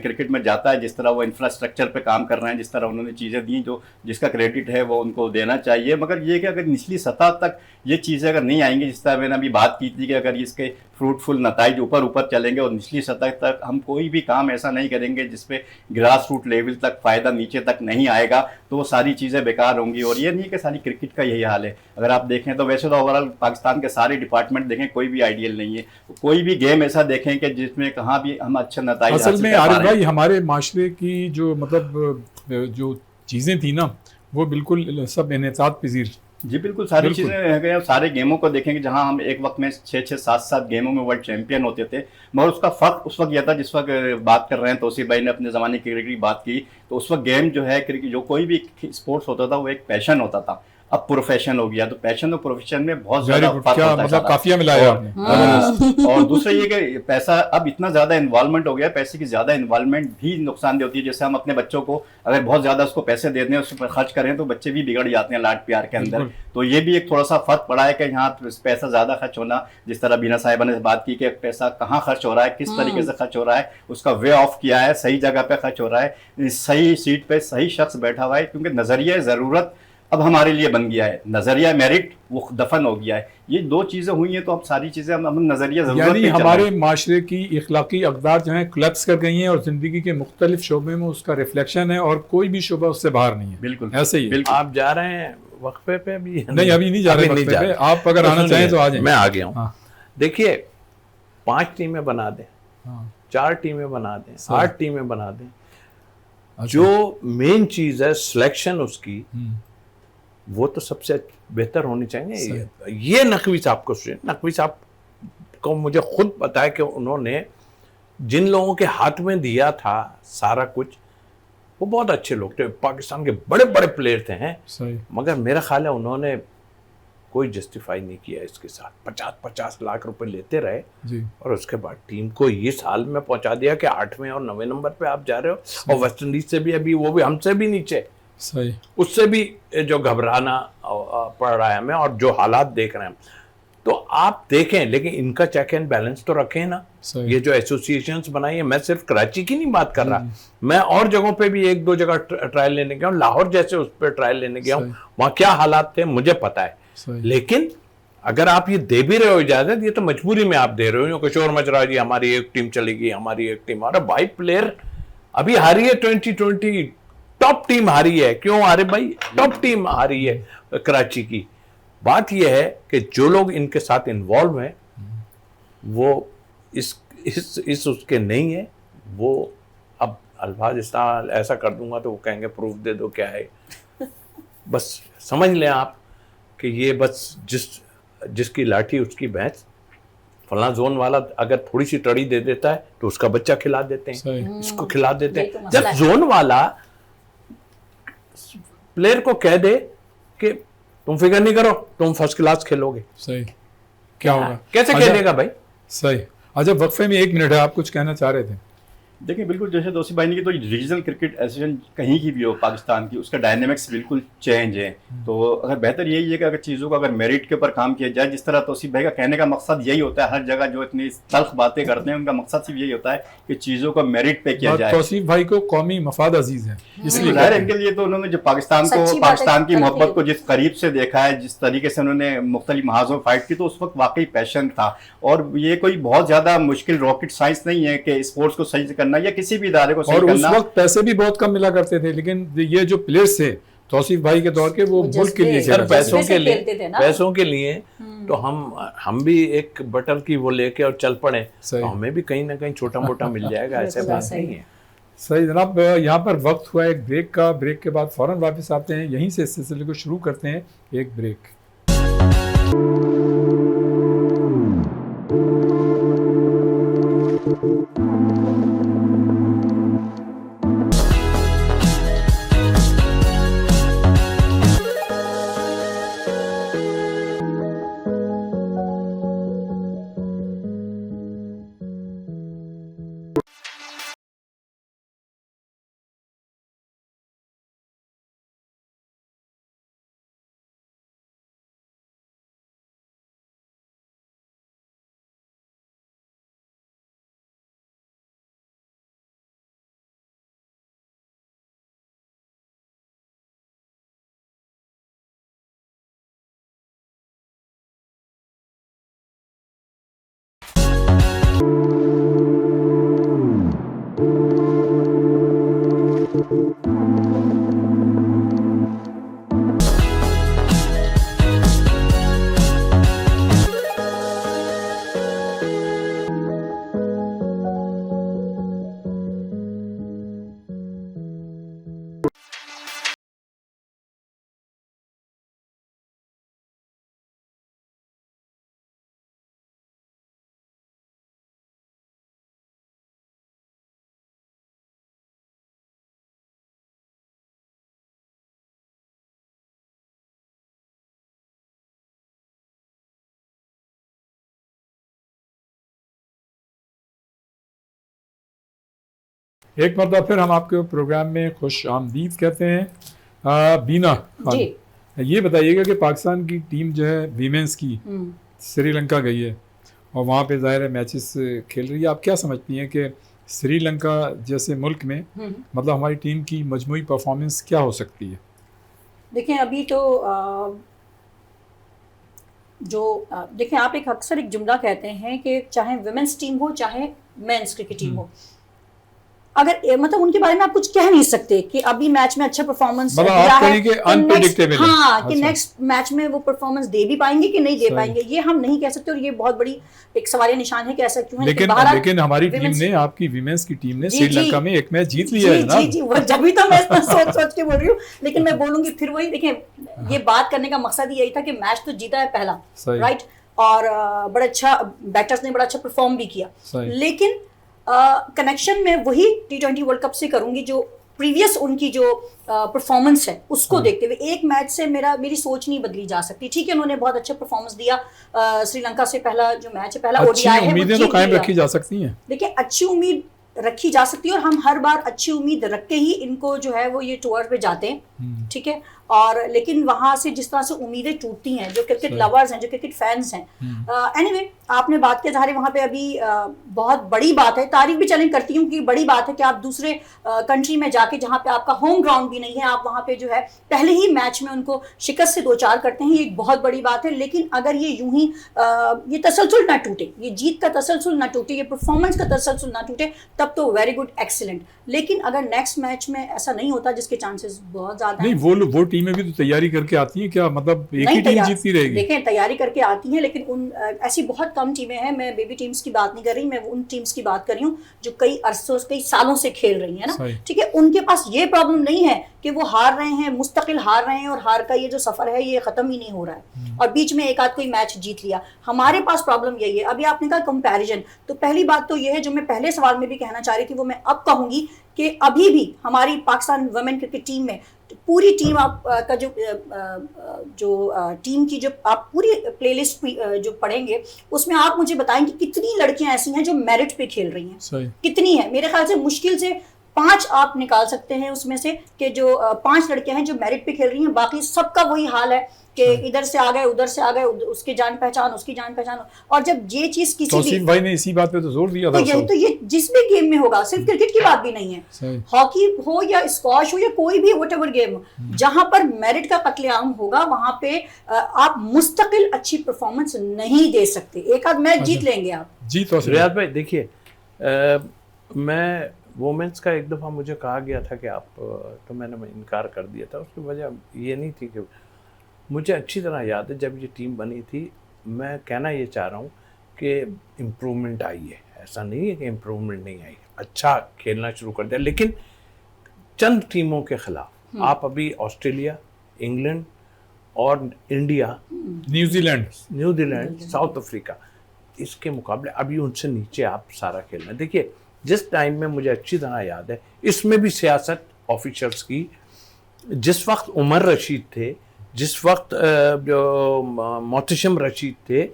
क्रिकेट में जाता है। जिस तरह वो इंफ्रास्ट्रक्चर पे काम कर रहे हैं, जिस तरह उन्होंने चीज़ें दी, जो जिसका क्रेडिट है वो उनको देना चाहिए। मगर ये कि अगर निचली सतह तक ये चीज़ें अगर नहीं आएंगी, जिस तरह मैंने अभी बात की थी कि अगर इसके फ्रूटफुल नताइज ऊपर ऊपर चलेंगे और निचली सतह तक हम कोई भी काम ऐसा नहीं करेंगे जिसपे ग्रास रूट लेवल तक फ़ायदा नीचे तक नहीं आएगा, तो वो सारी चीज़ें बेकार होंगी। और ये नहीं कि सारी क्रिकेट का यही हाल है। अगर आप देखें तो वैसे तो ओवरऑल पाकिस्तान के सारे डिपार्टमेंट देखें कोई भी आइडियल नहीं है। कोई भी गेम ऐसा देखें कि जिसमें कहाँ भी हम अच्छे नताइज असल हासिल में कर पा आरिफ रहे हैं। भाई हमारे माशरे की जो मतलब जो चीज़ें थी ना वो बिल्कुल सब इनेतात पजीर। जी बिल्कुल, सारी बिल्कुल। चीज़ें है गए। सारे गेमों को देखेंगे जहां हम एक वक्त में 6-6, 7-7 गेमों में वर्ल्ड चैंपियन होते थे, मगर उसका फ़र्क उस वक्त यह था जिस वक्त बात कर रहे हैं तौसीफ भाई ने अपने ज़माने की क्रिकेट की बात की, तो उस वक्त गेम जो है क्रिकेट जो कोई भी स्पोर्ट्स होता था वो एक पैशन होता था। अब प्रोफेशन हो गया, तो पैशन और प्रोफेशन में बहुत वेरी ज़्यादा गुड, फर्क क्या होता है मतलब सारा। काफिया मिलाया और- आपने। और दूसरा ये कि पैसा अब इतना ज़्यादा इन्वॉल्वमेंट हो गया, पैसे की ज़्यादा इन्वॉल्वमेंट भी नुकसानदेह होती है। जैसे हम अपने बच्चों को अगर बहुत ज़्यादा उसको पैसे दे दें, उस पर खर्च करें, तो बच्चे भी बिगड़ जाते हैं लाड प्यार के अंदर। बिल्कुल। तो ये भी एक थोड़ा सा फर्क पड़ा है कि यहाँ पैसा ज़्यादा खर्च होना, जिस तरह बीना साहिबा ने बात की कि पैसा कहाँ खर्च हो रहा है, किस तरीके से खर्च हो रहा है, उसका वे ऑफ किया है, सही जगह पे खर्च हो रहा है, सही सीट पे सही शख्स बैठा हुआ है। क्योंकि नज़रिया ज़रूरत अब हमारे लिए बन गया है, नज़रिया मेरिट वो दफन हो गया है। ये दो चीज़ें हुई हैं, तो अब सारी चीज़ें हम नज़रिया ज़रूरत यानी पे चल रहे हमारे हैं। माशरे की इखलाकी अकदार जो है क्लैप्स कर गई हैं और ज़िंदगी के मुख्तलिफ शोबे में उसका रिफ्लेक्शन है और कोई भी शोबा उससे बाहर नहीं है। बिल्कुल ऐसे ही है। बिल्कुल। आप जा रहे हैं वक्फे पे अभी? नहीं, अभी नहीं जा रहे अभी नहीं वक्फे जा पे। रहे। आप अगर आना सुनिए, चाहें तो आ जाएं। मैं आ गया हूँ। हाँ। देखिए 5 टीमें बना दें, हाँ। 4 टीमें बना दें, सही। 8 टीमें बना दें, अच्छा। जो मेन चीज़ है सिलेक्शन उसकी, हम्म, वो तो सबसे बेहतर होनी चाहिए। सही। ये नकवी साहब को सुनिए, नकवी साहब को मुझे खुद पता है कि उन्होंने जिन लोगों के हाथ में दिया था सारा कुछ, वो बहुत अच्छे लोग थे, पाकिस्तान के बड़े बड़े प्लेयर थे हैं, सही। मगर मेरा ख्याल है उन्होंने कोई जस्टिफाई नहीं किया इसके साथ। 50-50 लाख रुपए लेते रहे जी। और उसके बाद टीम को ये साल में पहुंचा दिया कि 8वें और 9वें नंबर पे आप जा रहे हो, और वेस्ट इंडीज से भी अभी वो भी हमसे भी नीचे, सही। उससे भी जो घबराना पड़ रहा है हमें, और जो हालात देख रहे हैं, तो आप देखें, लेकिन इनका चेक एंड बैलेंस तो रखें ना। सही। ये जो एसोसिएशंस बनाई है, मैं सिर्फ कराची की नहीं बात कर रहा, मैं और जगहों पे भी 1-2 जगह ट्रायल लेने गया हूँ, लाहौर जैसे उस पर ट्रायल लेने गया हूँ, वहाँ क्या हालात थे मुझे पता है। सही। लेकिन अगर आप ये दे भी रहे हो इजाजत, ये तो मजबूरी में आप दे रहे हो, किशोर मच रहा है जी हमारी एक टीम चलेगी, हमारी एक टीम। अरे भाई प्लेयर अभी हारी है 2020, टॉप टीम हारी है। क्यों हारे भाई? टॉप टीम हारी है कराची की। बात यह है कि जो लोग इनके साथ इन्वॉल्व हैं वो इस उसके नहीं है। वो अब अल्फाज इस्तेमाल ऐसा कर दूंगा तो वो कहेंगे प्रूफ दे दो क्या है। बस समझ लें आप कि ये बस जिसकी लाठी उसकी भैंस। फला जोन वाला अगर थोड़ी सी टड़ी दे देता है तो उसका बच्चा खिला देते हैं, सही। इसको खिला देते यही तो हैं। मसला जब है। जोन वाला प्लेयर को कह दे कि तुम फिक्र नहीं करो, तुम फर्स्ट क्लास खेलोगे, सही। क्या होगा? कैसे अच्छा, कह देगा भाई? सही। अच्छा, वक्फे में 1 मिनट है, आप कुछ कहना चाह रहे थे? देखिए बिल्कुल, जैसे तौसीफ भाई ने की, तो रीजनल क्रिकेट एसोसिएशन कहीं की भी हो पाकिस्तान की, उसका डायनेमिक्स बिल्कुल चेंज है। तो अगर बेहतर यही है कि अगर चीज़ों को अगर मेरिट के ऊपर काम किया जाए, जिस तरह तौसीफ भाई का कहने का मकसद यही होता है, हर जगह जो इतनी तल्ख बातें करते हैं उनका मकसद सिर्फ यही होता है कि चीज़ों को मेरिट पे किया और जाए। तौसीफ भाई को कौमी मफाद अजीज है, इसलिए जाहिर है कहते इनके लिए तो उन्होंने जो पाकिस्तान सच्ची को, बात पाकिस्तान है, की करते मोहब्बत हैं। को जिस करीब से देखा है, जिस तरीके से उन्होंने मुख्तलिफ महाजों में फाइट की, तो उस वक्त वाकई पैशन था। और ये कोई बहुत ज़्यादा मुश्किल रॉकेट साइंस नहीं है कि स्पोर्ट्स को सही से करना या किसी भी इदारे को हैं। सही और उस करना। वक्त पैसे भी बहुत कम मिला करते थे, लेकिन ये जो प्लेयर्स थे तौसीफ भाई के दौर के, वो वो मुल्क के लिए जज्बे- खेला सर करते थे। पैसों जज्बे के से लिए, खेलते थे ना। पैसों के लिए तो हम भी एक बटर की वो लेके और चल पड़े, सही। तो हमें भी कहीं ना कहीं छोटा मोटा मिल जाएगा, ऐसे बिल्कुल बात सही। नहीं है। सही जनाब, यहाँ पर वक्त हुआ एक ब्रेक का। ब्रेक के बाद फौरन वापस आते हैं, यहीं से इस सिलसिले को शुरू करते हैं। एक ब्रेक। एक मरतबा फिर हम आपके प्रोग्राम में खुश आमदीद कहते हैं। बीना खान, जी। ये बताइएगा कि पाकिस्तान की टीम जो है वीमेंस की श्रीलंका गई है और वहाँ पे ज़ाहिर है मैचेस खेल रही है। आप क्या समझती हैं कि श्रीलंका जैसे मुल्क में मतलब हमारी टीम की मजमूई परफॉर्मेंस क्या हो सकती है? देखिए अभी तो देखिए आप अक्सर एक जुमला कहते हैं कि चाहे वुमेन्स टीम हो चाहे मेंस क्रिकेट टीम हो, अगर मतलब उनके बारे में आप कुछ कह नहीं सकते कि अभी मैच में अच्छा परफॉर्मेंस मतलब दिया आप है कहें कि unpredictable है। हाँ कि अच्छा। नेक्स्ट मैच में वो परफॉर्मेंस दे भी पाएंगे कि नहीं दे सही। पाएंगे, ये हम नहीं कह सकते और ये बहुत बड़ी एक सवालिया निशान है कि ऐसा क्यों है। लेकिन हमारी टीम ने, आपकी वीमेंस की टीम ने श्रीलंका में एक मैच जीत लिया है जी जनाब। जी वो जब भी तो मैं सोच के बोल रही हूँ, लेकिन मैं बोलूंगी फिर वही, देखिए ये बात करने का मकसद यही था कि मैच तो जीता है पहला, राइट, और बड़ा अच्छा बैटर्स ने बड़ा अच्छा परफॉर्म भी किया, लेकिन कनेक्शन में वही T20 वर्ल्ड कप से करूंगी जो प्रीवियस उनकी जो परफॉर्मेंस है उसको देखते हुए एक मैच से मेरी सोच नहीं बदली जा सकती। ठीक है, उन्होंने बहुत अच्छा परफॉर्मेंस दिया श्रीलंका से, पहला जो मैच है, पहला ओडीआई है, उम्मीदें तो कायम रखी जा सकती हैं। देखिए अच्छी उम्मीद रखी जा सकती है और हम हर बार अच्छी उम्मीद रख के ही इनको जो है वो ये टूर पे जाते हैं, ठीक है, और लेकिन वहां से जिस तरह से उम्मीदें टूटती हैं, जो क्रिकेट लवर्स हैं, जो क्रिकेट फैंस हैं, एनीवे आपने बात किया ज़ाहिर वहाँ पे अभी बहुत बड़ी बात है, तारीफ भी चैलेंज करती हूँ कि बड़ी बात है कि आप दूसरे कंट्री में जाके जहाँ पे आपका होम ग्राउंड भी नहीं है, आप वहाँ पे जो है पहले ही मैच में उनको शिकस्त से 2-4 करते हैं, ये एक बहुत बड़ी बात है। लेकिन अगर ये यूं ही ये तसलसल ना टूटे, ये जीत का तसलसल ना टूटे, ये परफॉर्मेंस का तसलसल ना टूटे, तब तो वेरी गुड, एक्सीलेंट। लेकिन अगर नेक्स्ट मैच में ऐसा नहीं होता, जिसके चांसेस बहुत ज्यादा नहीं, वो टीमें भी तो तैयारी करके आती हैं क्या, मतलब एक ही टीम जीतती रहेगी? देखें तैयारी करके आती हैं, लेकिन उन ऐसी बहुत कम टीमें हैं, मैं बेबी टीम्स की बात नहीं कर रही, मैं उन टीम्स की बात कर रही हूँ जो कई अरसों कई सालों से खेल रही है ना, ठीक है, उनके पास ये प्रॉब्लम नहीं है कि वो हार रहे हैं, मुस्तकिल हार रहे हैं और हार का ये जो सफर है ये खत्म ही नहीं हो रहा है और बीच में एक आध कोई मैच जीत लिया। हमारे पास प्रॉब्लम यही है। अभी आपने कहा कंपैरिजन, तो पहली बात तो ये है जो मैं पहले सवाल में भी कहना चाह रही थी, वो मैं अब कहूंगी कि अभी भी हमारी पाकिस्तान वुमेन क्रिकेट टीम में पूरी टीम आप का जो टीम की जो आप पूरी प्लेलिस्ट जो पढ़ेंगे उसमें आप मुझे बताएं कि कितनी लड़कियां ऐसी हैं जो मेरिट पे खेल रही हैं, कितनी है? मेरे ख्याल से मुश्किल से 5 आप निकाल सकते हैं उसमें से कि जो 5 लड़कियां हैं जो मेरिट पे खेल रही हैं, बाकी सबका वही हाल है कि इधर से आ गए, उधर से आ गए, उसकी जान पहचान, उसकी जान पहचान। और जब ये चीज किसी भी भाई ने इसी बात पे तो जोर दिया था, तो ये जिस भी गेम में होगा, सिर्फ क्रिकेट की बात भी नहीं है, हॉकी हो या स्क्वॉश हो या कोई भी व्हाटएवर गेम हो, जहां पर मेरिट का कत्लेआम होगा वहां पे आप मुस्तकिल अच्छी परफॉर्मेंस नहीं दे सकते। एक आध मैच जीत लेंगे आप। जी तो रियाज भाई देखिए, मैं वोमेंस का एक दफ़ा मुझे कहा गया था कि आप, तो मैंने इनकार कर दिया था। उसकी वजह ये नहीं थी कि मुझे अच्छी तरह याद है जब ये टीम बनी थी, मैं कहना ये चाह रहा हूँ कि इम्प्रूवमेंट आई है, ऐसा नहीं है कि इम्प्रूवमेंट नहीं आई, अच्छा खेलना शुरू कर दिया, लेकिन चंद टीमों के खिलाफ आप अभी ऑस्ट्रेलिया, इंग्लैंड और इंडिया, न्यूजीलैंड, साउथ अफ्रीका, इसके मुकाबले अभी उनसे नीचे आप सारा खेलना। देखिए जिस टाइम में मुझे अच्छी तरह याद है, इसमें भी सियासत ऑफिशल्स की, जिस वक्त उमर रशीद थे, जिस वक्त जो मोहतशम रशीद थे,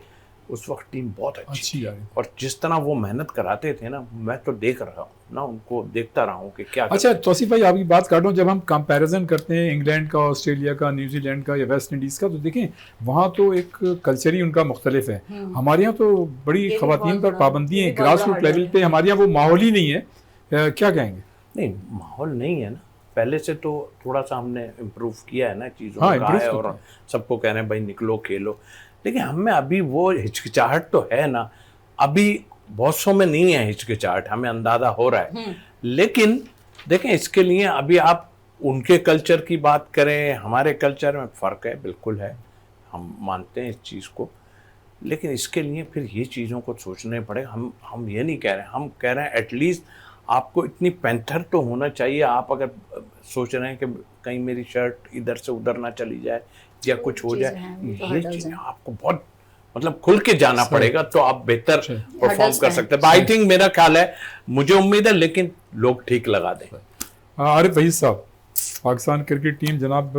उस वक्त टीम बहुत अच्छी थी और जिस तरह वो मेहनत कराते थे ना, मैं तो देख रहा हूँ ना, उनको देखता रहा हूँ कि क्या। अच्छा तौसीफ भाई आपकी बात काट रहा हूँ, जब हम कंपैरिजन करते हैं इंग्लैंड का, ऑस्ट्रेलिया का, न्यूजीलैंड का या वेस्ट इंडीज़ का, तो देखें वहाँ तो एक कल्चर ही उनका मुख्तलिफ है। हमारे यहाँ तो बड़ी ख़वातीन पर पाबंदी है, ग्रास रूट लेवल पे हमारे यहाँ वो माहौल ही नहीं है, क्या कहेंगे? नहीं माहौल नहीं है ना, पहले से तो थोड़ा सा हमने इम्प्रूव किया है ना चीज़ों का है, और सबको कह रहे हैं भाई निकलो खेलो, लेकिन हमें अभी वो हिचकिचाहट तो है ना, अभी बहुत सौ में नहीं है हिचकिचाहट, हमें अंदाजा हो रहा है। लेकिन देखें इसके लिए अभी आप उनके कल्चर की बात करें, हमारे कल्चर में फ़र्क है, बिल्कुल है, हम मानते हैं इस चीज़ को, लेकिन इसके लिए फिर ये चीज़ों को सोचने पड़े। हम ये नहीं कह रहे हैं, हम कह रहे हैं एटलीस्ट आपको इतनी पैंथर तो होना चाहिए। आप अगर सोच रहे हैं कि कहीं मेरी शर्ट इधर से उधर ना चली जाए या कुछ हो जाए, ये चीज़ आपको बहुत मतलब खुल के जाना पड़ेगा, तो आप बेहतर परफॉर्म कर सकते हैं। आई थिंक, मेरा ख्याल है, मुझे उम्मीद है, लेकिन लोग ठीक लगा दें। आरिफ भाई साहब, पाकिस्तान क्रिकेट टीम जनाब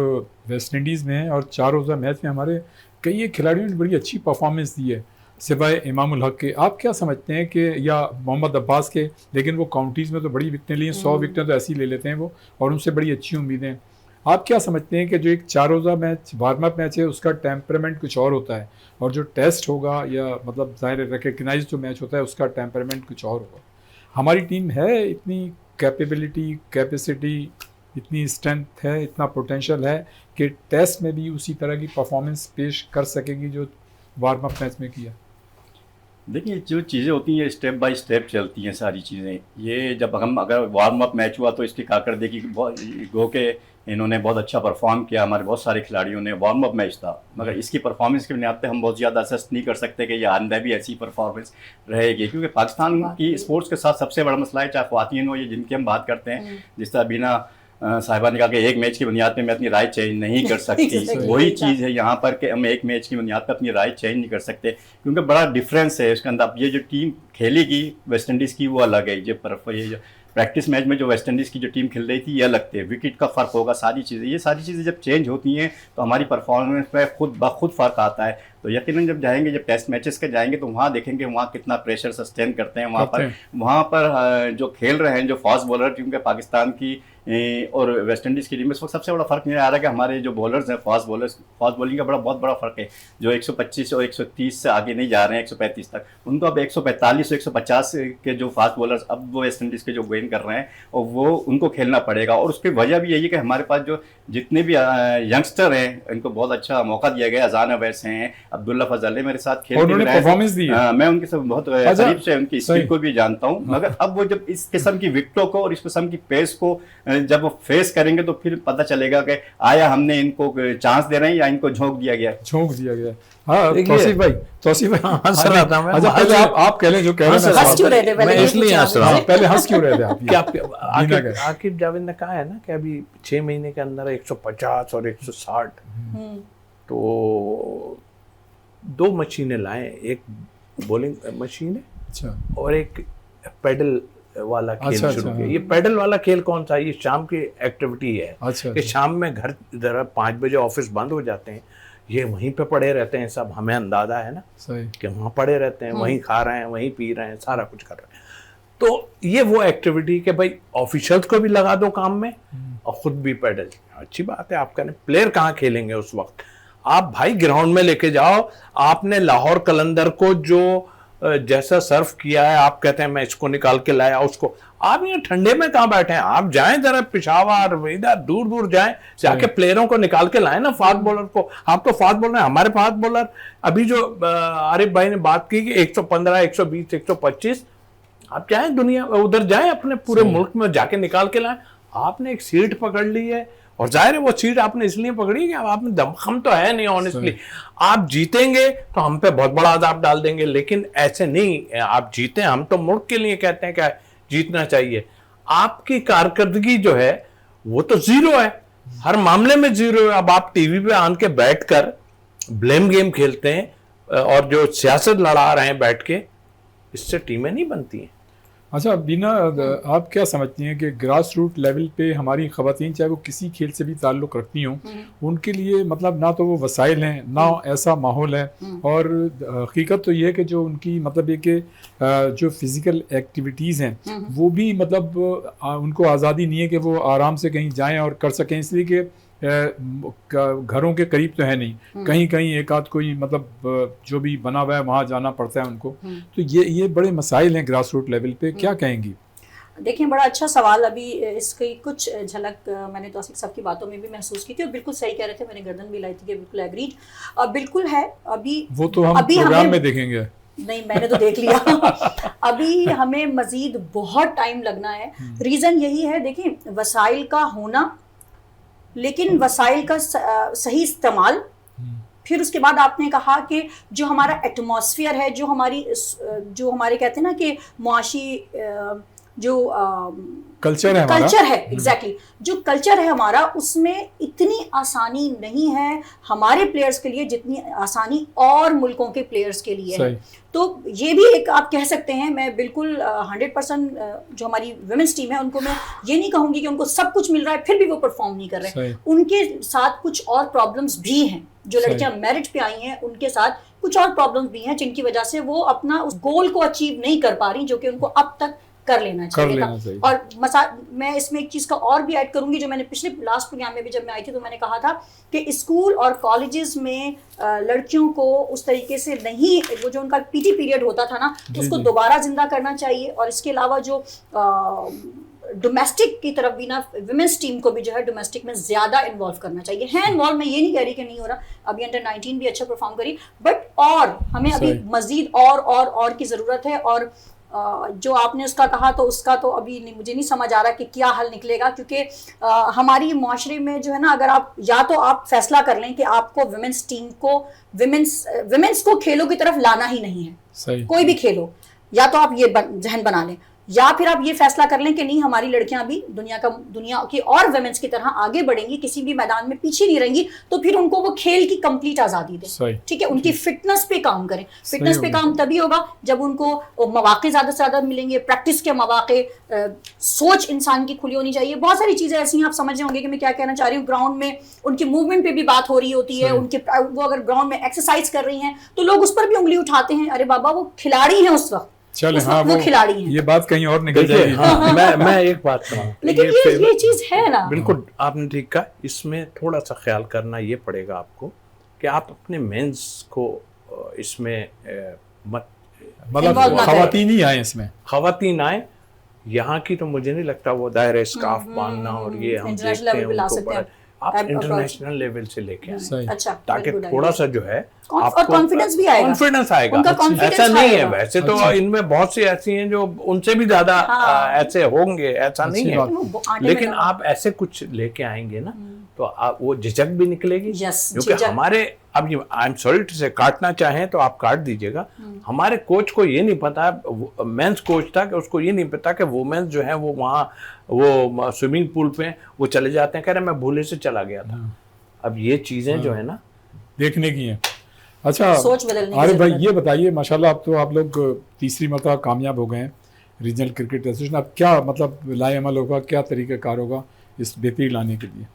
वेस्ट इंडीज़ में है और 4 रोज़ा मैच में हमारे कई खिलाड़ियों ने बड़ी अच्छी परफॉर्मेंस दी है, सिवाय इमामुल हक के आप क्या समझते हैं कि, या मोहम्मद अब्बास के, लेकिन वो काउंटीज़ में तो बड़ी विकटें ली हैं, 100 विकटें तो ऐसी ले लेते हैं वो, और उनसे बड़ी अच्छी उम्मीदें हैं। आप क्या समझते हैं कि जो एक 4 रोज़ा मैच वार्म अप मैच है उसका टेम्परामेंट कुछ और होता है, और जो टेस्ट होगा या मतलब ज़ाहिर रिकग्नाइज जो मैच होता है उसका टेम्परामेंट कुछ और होगा? हमारी टीम है इतनी कैपेबिलिटी, कैपेसिटी, इतनी स्ट्रेंथ है, इतना पोटेंशियल है कि टेस्ट में भी उसी तरह की परफॉर्मेंस पेश कर सकेगी जो वार्म अप मैच में किया? देखिए, जो चीज़ें होती हैं स्टेप बाय स्टेप चलती हैं सारी चीज़ें। ये जब हम अगर वार्म अप मैच हुआ तो इसकी कारकर्दगी गो के इन्होंने बहुत अच्छा परफॉर्म किया, हमारे बहुत सारे खिलाड़ियों ने। वार्म अप मैच था, मगर इसकी परफॉर्मेंस के बुनियाद पे हम बहुत ज़्यादा असेस नहीं कर सकते कि ये आइंदा भी ऐसी परफॉर्मेंस रहेगी, क्योंकि पाकिस्तान की स्पोर्ट्स के साथ सबसे बड़ा मसला है, चाहे ख्वातीन हो या जिनकी हम बात करते हैं, जिस तरह बिना साहिबा ने कहा कि एक मैच की बुनियाद पे मैं अपनी राय चेंज नहीं कर सकती। वही चीज़ है यहाँ पर कि हम एक मैच की बुनियाद पे अपनी राय चेंज नहीं कर सकते, क्योंकि बड़ा डिफरेंस है उसके अंदर। ये जो टीम खेलेगी वेस्ट इंडीज़ की वो अलग है, ये जो प्रैक्टिस मैच में जो वेस्ट इंडीज़ की जो टीम खेल रही थी ये अलग थे, विकेट का फ़र्क होगा, सारी चीज़ें, ये सारी चीज़ें जब चेंज होती हैं तो हमारी परफॉर्मेंस में खुद ब खुद फ़र्क आता है। तो यकीनन जब जाएंगे, जब टेस्ट मैचेस के जाएंगे तो वहाँ देखेंगे वहाँ कितना प्रेशर सस्टेन करते हैं। वहाँ पर जो खेल रहे हैं, जो फास्ट बॉलर, क्योंकि पाकिस्तान की और वेस्ट इंडीज़ की टीम में इस वक्त सबसे बड़ा फ़र्क नहीं आ रहा है कि हमारे जो बॉलर्स हैं, फास्ट बॉलिंग का बहुत बड़ा फ़र्क है। जो 125 और 130 से आगे नहीं जा रहे हैं 135 तक, उनको अब 145 और 150 के जो फास्ट बॉलर्स अब वो वेस्ट इंडीज़ के जो गेन कर रहे हैं, और वो उनको खेलना पड़ेगा। और उसकी वजह भी यही है कि हमारे पास जो जितने भी यंगस्टर हैं इनको बहुत अच्छा मौका दिया गया। अजान अवैस हैं, अब्दुल्ला फजल मेरे साथ खेल परफॉर्मेंस दी है। मैं उनके सब बहुत करीब से उनकी स्किल को भी जानता हूँ, मगर अब वो जब इस किस्म की विकेटों को और इस किस्म की पेस को जब वो फेस करेंगे तो फिर पता चलेगा कि आया हमने इनको चांस दे रहे हैं या इनको झोंक दिया गया। हाँ, तौसीफ भाई हंस रहा था मैं। अच्छा, पहले आप कह लें जो कह रहे थे। हंस क्यों रहे थे पहले? मैं इसलिए हंस रहा हूँ। पहले हंस क्यों रहे थे आप? आकिब जावेद ने कहा है ना कि अभी 6 महीने के अंदर 150 और 160, तो 2 मशीनें लाए, एक बॉलिंग मशीन है, अच्छा, और एक पेडल वाला खेल शुरू किया। ये पेडल वाला खेल कौन सा? ये शाम की एक्टिविटी है। अच्छा, कि शाम में घर इधर 5 बजे ऑफिस बंद हो जाते हैं, ये वहीं पे पड़े रहते हैं सब, हमें अंदाजा है ना कि वहाँ पड़े रहते हैं, वहीं खा रहे हैं, वहीं पी रहे हैं, सारा कुछ कर रहे हैं। तो ये वो एक्टिविटी कि भाई ऑफिशियल्स को भी लगा दो काम में और खुद भी पेडल। अच्छी बात है। आप करें, प्लेयर कहाँ खेलेंगे उस वक्त? आप भाई ग्राउंड में लेके जाओ। आपने लाहौर कलंदर को जो जैसा सर्व किया है, आप कहते हैं मैं इसको निकाल के लाया उसको, आप यहाँ ठंडे में कहाँ बैठे हैं? आप जाएं जरा पेशावर, इधर दूर दूर जाएं, जाके प्लेयरों को निकाल के लाएं ना, फास्ट बॉलर को। आप तो फास्ट बॉलर, हमारे फास्ट बॉलर अभी जो आरिफ भाई ने बात की कि 115, 120, 125, आप जाएं दुनिया उधर जाएं, अपने पूरे मुल्क में जाके निकाल के लाएं। आपने एक सीट पकड़ ली है, और जाहिर है वो सीट आपने इसलिए पकड़ी कि आप में दमखम तो है नहीं। ऑनेस्टली आप जीतेंगे तो हम पे बहुत बड़ा अदाब डाल देंगे, लेकिन ऐसे नहीं। आप जीते, हम तो मुल्क के लिए कहते हैं कि जीतना चाहिए। आपकी कारकर्दगी जो है वो तो जीरो है, हर मामले में जीरो है। अब आप टीवी पे आन के बैठ कर ब्लेम गेम खेलते हैं और जो सियासत लड़ा रहे हैं बैठ के, इससे टीमें नहीं बनती हैं। अच्छा बीना, आप क्या समझती हैं कि ग्रास रूट लेवल पे हमारी ख़वातीन, चाहे वो किसी खेल से भी ताल्लुक़ रखती हों, उनके लिए मतलब ना तो वो वसाइल हैं, ना ऐसा माहौल है, और हकीकत तो ये है कि जो उनकी मतलब ये कि जो फ़िज़िकल एक्टिविटीज़ हैं वो भी मतलब उनको आज़ादी नहीं है कि वो आराम से कहीं जाएं और कर सकें, इसलिए कि घरों के करीब तो है नहीं, कहीं कहीं एक आध कोई मतलब जो भी बना हुआ है वहाँ जाना पड़ता है उनको। तो ये बड़े मसाइल हैं ग्रास रूट लेवल पे, क्या कहेंगी? देखिए, बड़ा अच्छा सवाल। अभी इसकी कुछ झलक मैंने तो सबकी बातों में भी महसूस की थी, और बिल्कुल सही कह रहे थे, मैंने गर्दन भी लाई थी कि बिल्कुल एग्रीड, बिल्कुल है। अभी वो तो हम प्रोग्राम में देखेंगे। नहीं, मैंने तो देख लिया। अभी हमें मजीद बहुत टाइम लगना है। रीज़न यही है, देखिए, वसाइल का होना, लेकिन वसाइल का सही इस्तेमाल, फिर उसके बाद आपने कहा कि जो हमारा एटमॉस्फेयर है, जो हमारे कहते हैं ना कि मुआशी जो कल्चर है, एग्जैक्टली, जो कल्चर है हमारा, उसमें इतनी आसानी नहीं है हमारे प्लेयर्स के लिए जितनी आसानी और मुल्कों के प्लेयर्स के लिए है। तो ये भी एक आप कह सकते हैं। मैं बिल्कुल 100% जो हमारी वुमेन्स टीम है उनको मैं ये नहीं कहूँगी कि उनको सब कुछ मिल रहा है फिर भी वो परफॉर्म नहीं कर रहे हैं। उनके साथ कुछ और प्रॉब्लम्स भी हैं जो सही। लड़कियां मेरिट पे आई हैं उनके साथ कुछ और प्रॉब्लम्स भी हैं जिनकी वजह से वो अपना उस गोल को अचीव नहीं कर पा रही जो कि उनको अब तक कर लेना चाहिए था। चाहिए। और मैं इसमें एक चीज का और भी ऐड करूंगी जो मैंने पिछले लास्ट प्रोग्राम में भी जब मैं आई थी तो मैंने कहा था कि स्कूल और कॉलेजेस में लड़कियों को उस तरीके से नहीं, वो जो उनका पीटी पीरियड होता था ना जी, उसको जी। दोबारा जिंदा करना चाहिए। और इसके अलावा जो डोमेस्टिक की तरफ भी ना विमेंस टीम को भी जो है डोमेस्टिक में ज्यादा इन्वॉल्व करना चाहिए। है इन्वॉल्व, मैं ये नहीं कह रही कि नहीं हो रहा, अभी अंडर 19 भी अच्छा परफॉर्म करी, बट और हमें अभी सही। मजीद और की जरूरत है। और जो आपने उसका कहा तो उसका तो अभी नहीं, मुझे नहीं समझ आ रहा कि क्या हल निकलेगा, क्योंकि हमारी मुआशरे में जो है ना, अगर आप या तो आप फैसला कर लें कि आपको विमेंस टीम को विमेंस को खेलों की तरफ लाना ही नहीं है, सही। कोई भी खेलो, या तो आप ये जहन बना लें, या फिर आप ये फैसला कर लें कि नहीं हमारी लड़कियां भी दुनिया की और विमेंस की तरह आगे बढ़ेंगी, किसी भी मैदान में पीछे नहीं रहेंगी, तो फिर उनको वो खेल की कंप्लीट आजादी सही। दें। ठीक है, उनकी फिटनेस पे काम करें। फिटनेस पे होगा। काम तभी होगा जब उनको मौके ज्यादा से ज्यादा मिलेंगे, प्रैक्टिस के मौके, सोच इंसान की खुली होनी चाहिए। बहुत सारी चीजें ऐसी हैं, आप समझ रहे होंगे कि मैं क्या कहना चाह रही हूँ। ग्राउंड में उनकी मूवमेंट पे भी बात हो रही होती है, सही। उनके वो अगर ग्राउंड में एक्सरसाइज कर रही हैं तो लोग उस पर भी उंगली उठाते हैं, अरे बाबा वो खिलाड़ी हैं उस वक्त, चले, उस हाँ वक्त वो खिलाड़ी हैं। ये बात कहीं और निकल देखिए, जाएगी। हाँ, मैं एक बात कहूँ, लेकिन ये चीज है ना, बिल्कुल आपने ठीक कहा। इसमें थोड़ा सा ख्याल करना ये पड़ेगा आपको कि आप अपने मेंस को इसमें मत, मतलब Involve ना करें। खवातीन ही आए इसमें। खवातीन आए, यहाँ की तो मुझे नहीं लगता वो दायरे स्काफ बांधना और ये हम इंटरनेशनल देखते हैं लेवल पे ला उनको सकते हैं। आप Approach। इंटरनेशनल लेवल से लेके आए सही। अच्छा, ताकि very good थोड़ा idea। सा जो है और confidence भी आएगा। कॉन्फिडेंस आएगा। उनका confidence ऐसा नहीं है, आएगा। वैसे तो अच्छा। इनमें बहुत सी ऐसी हैं जो उनसे भी ज्यादा हाँ। ऐसे होंगे, ऐसा नहीं अच्छी है। बात। वो आटे में लेकिन डालो। आप ऐसे कुछ लेके आएंगे ना तो आप वो झिझक भी निकलेगी। Yes, क्योंकि झिझक। हमारे अब आई एम सॉरी टू से काटना चाहें तो आप काट दीजिएगा। हमारे कोच को ये नहीं पता, मेंस कोच था, कि उसको ये नहीं पता कि वुमेन्स जो है वो वहाँ वो स्विमिंग पूल पे वो चले जाते हैं, कह रहे मैं भूले से चला गया था। अब ये चीजें जो है ना देखने की है। अच्छा, सोच बदलने की अरे भाई जरूरत ये बताइए, माशाल्लाह अब तो आप लोग तीसरी मरतबा कामयाब हो गए हैं रीजनल क्रिकेट एसोसिएशन। अब क्या मतलब लाएअमल होगा, क्या तरीक़ाकार होगा इस बेहतरी लाने के लिए?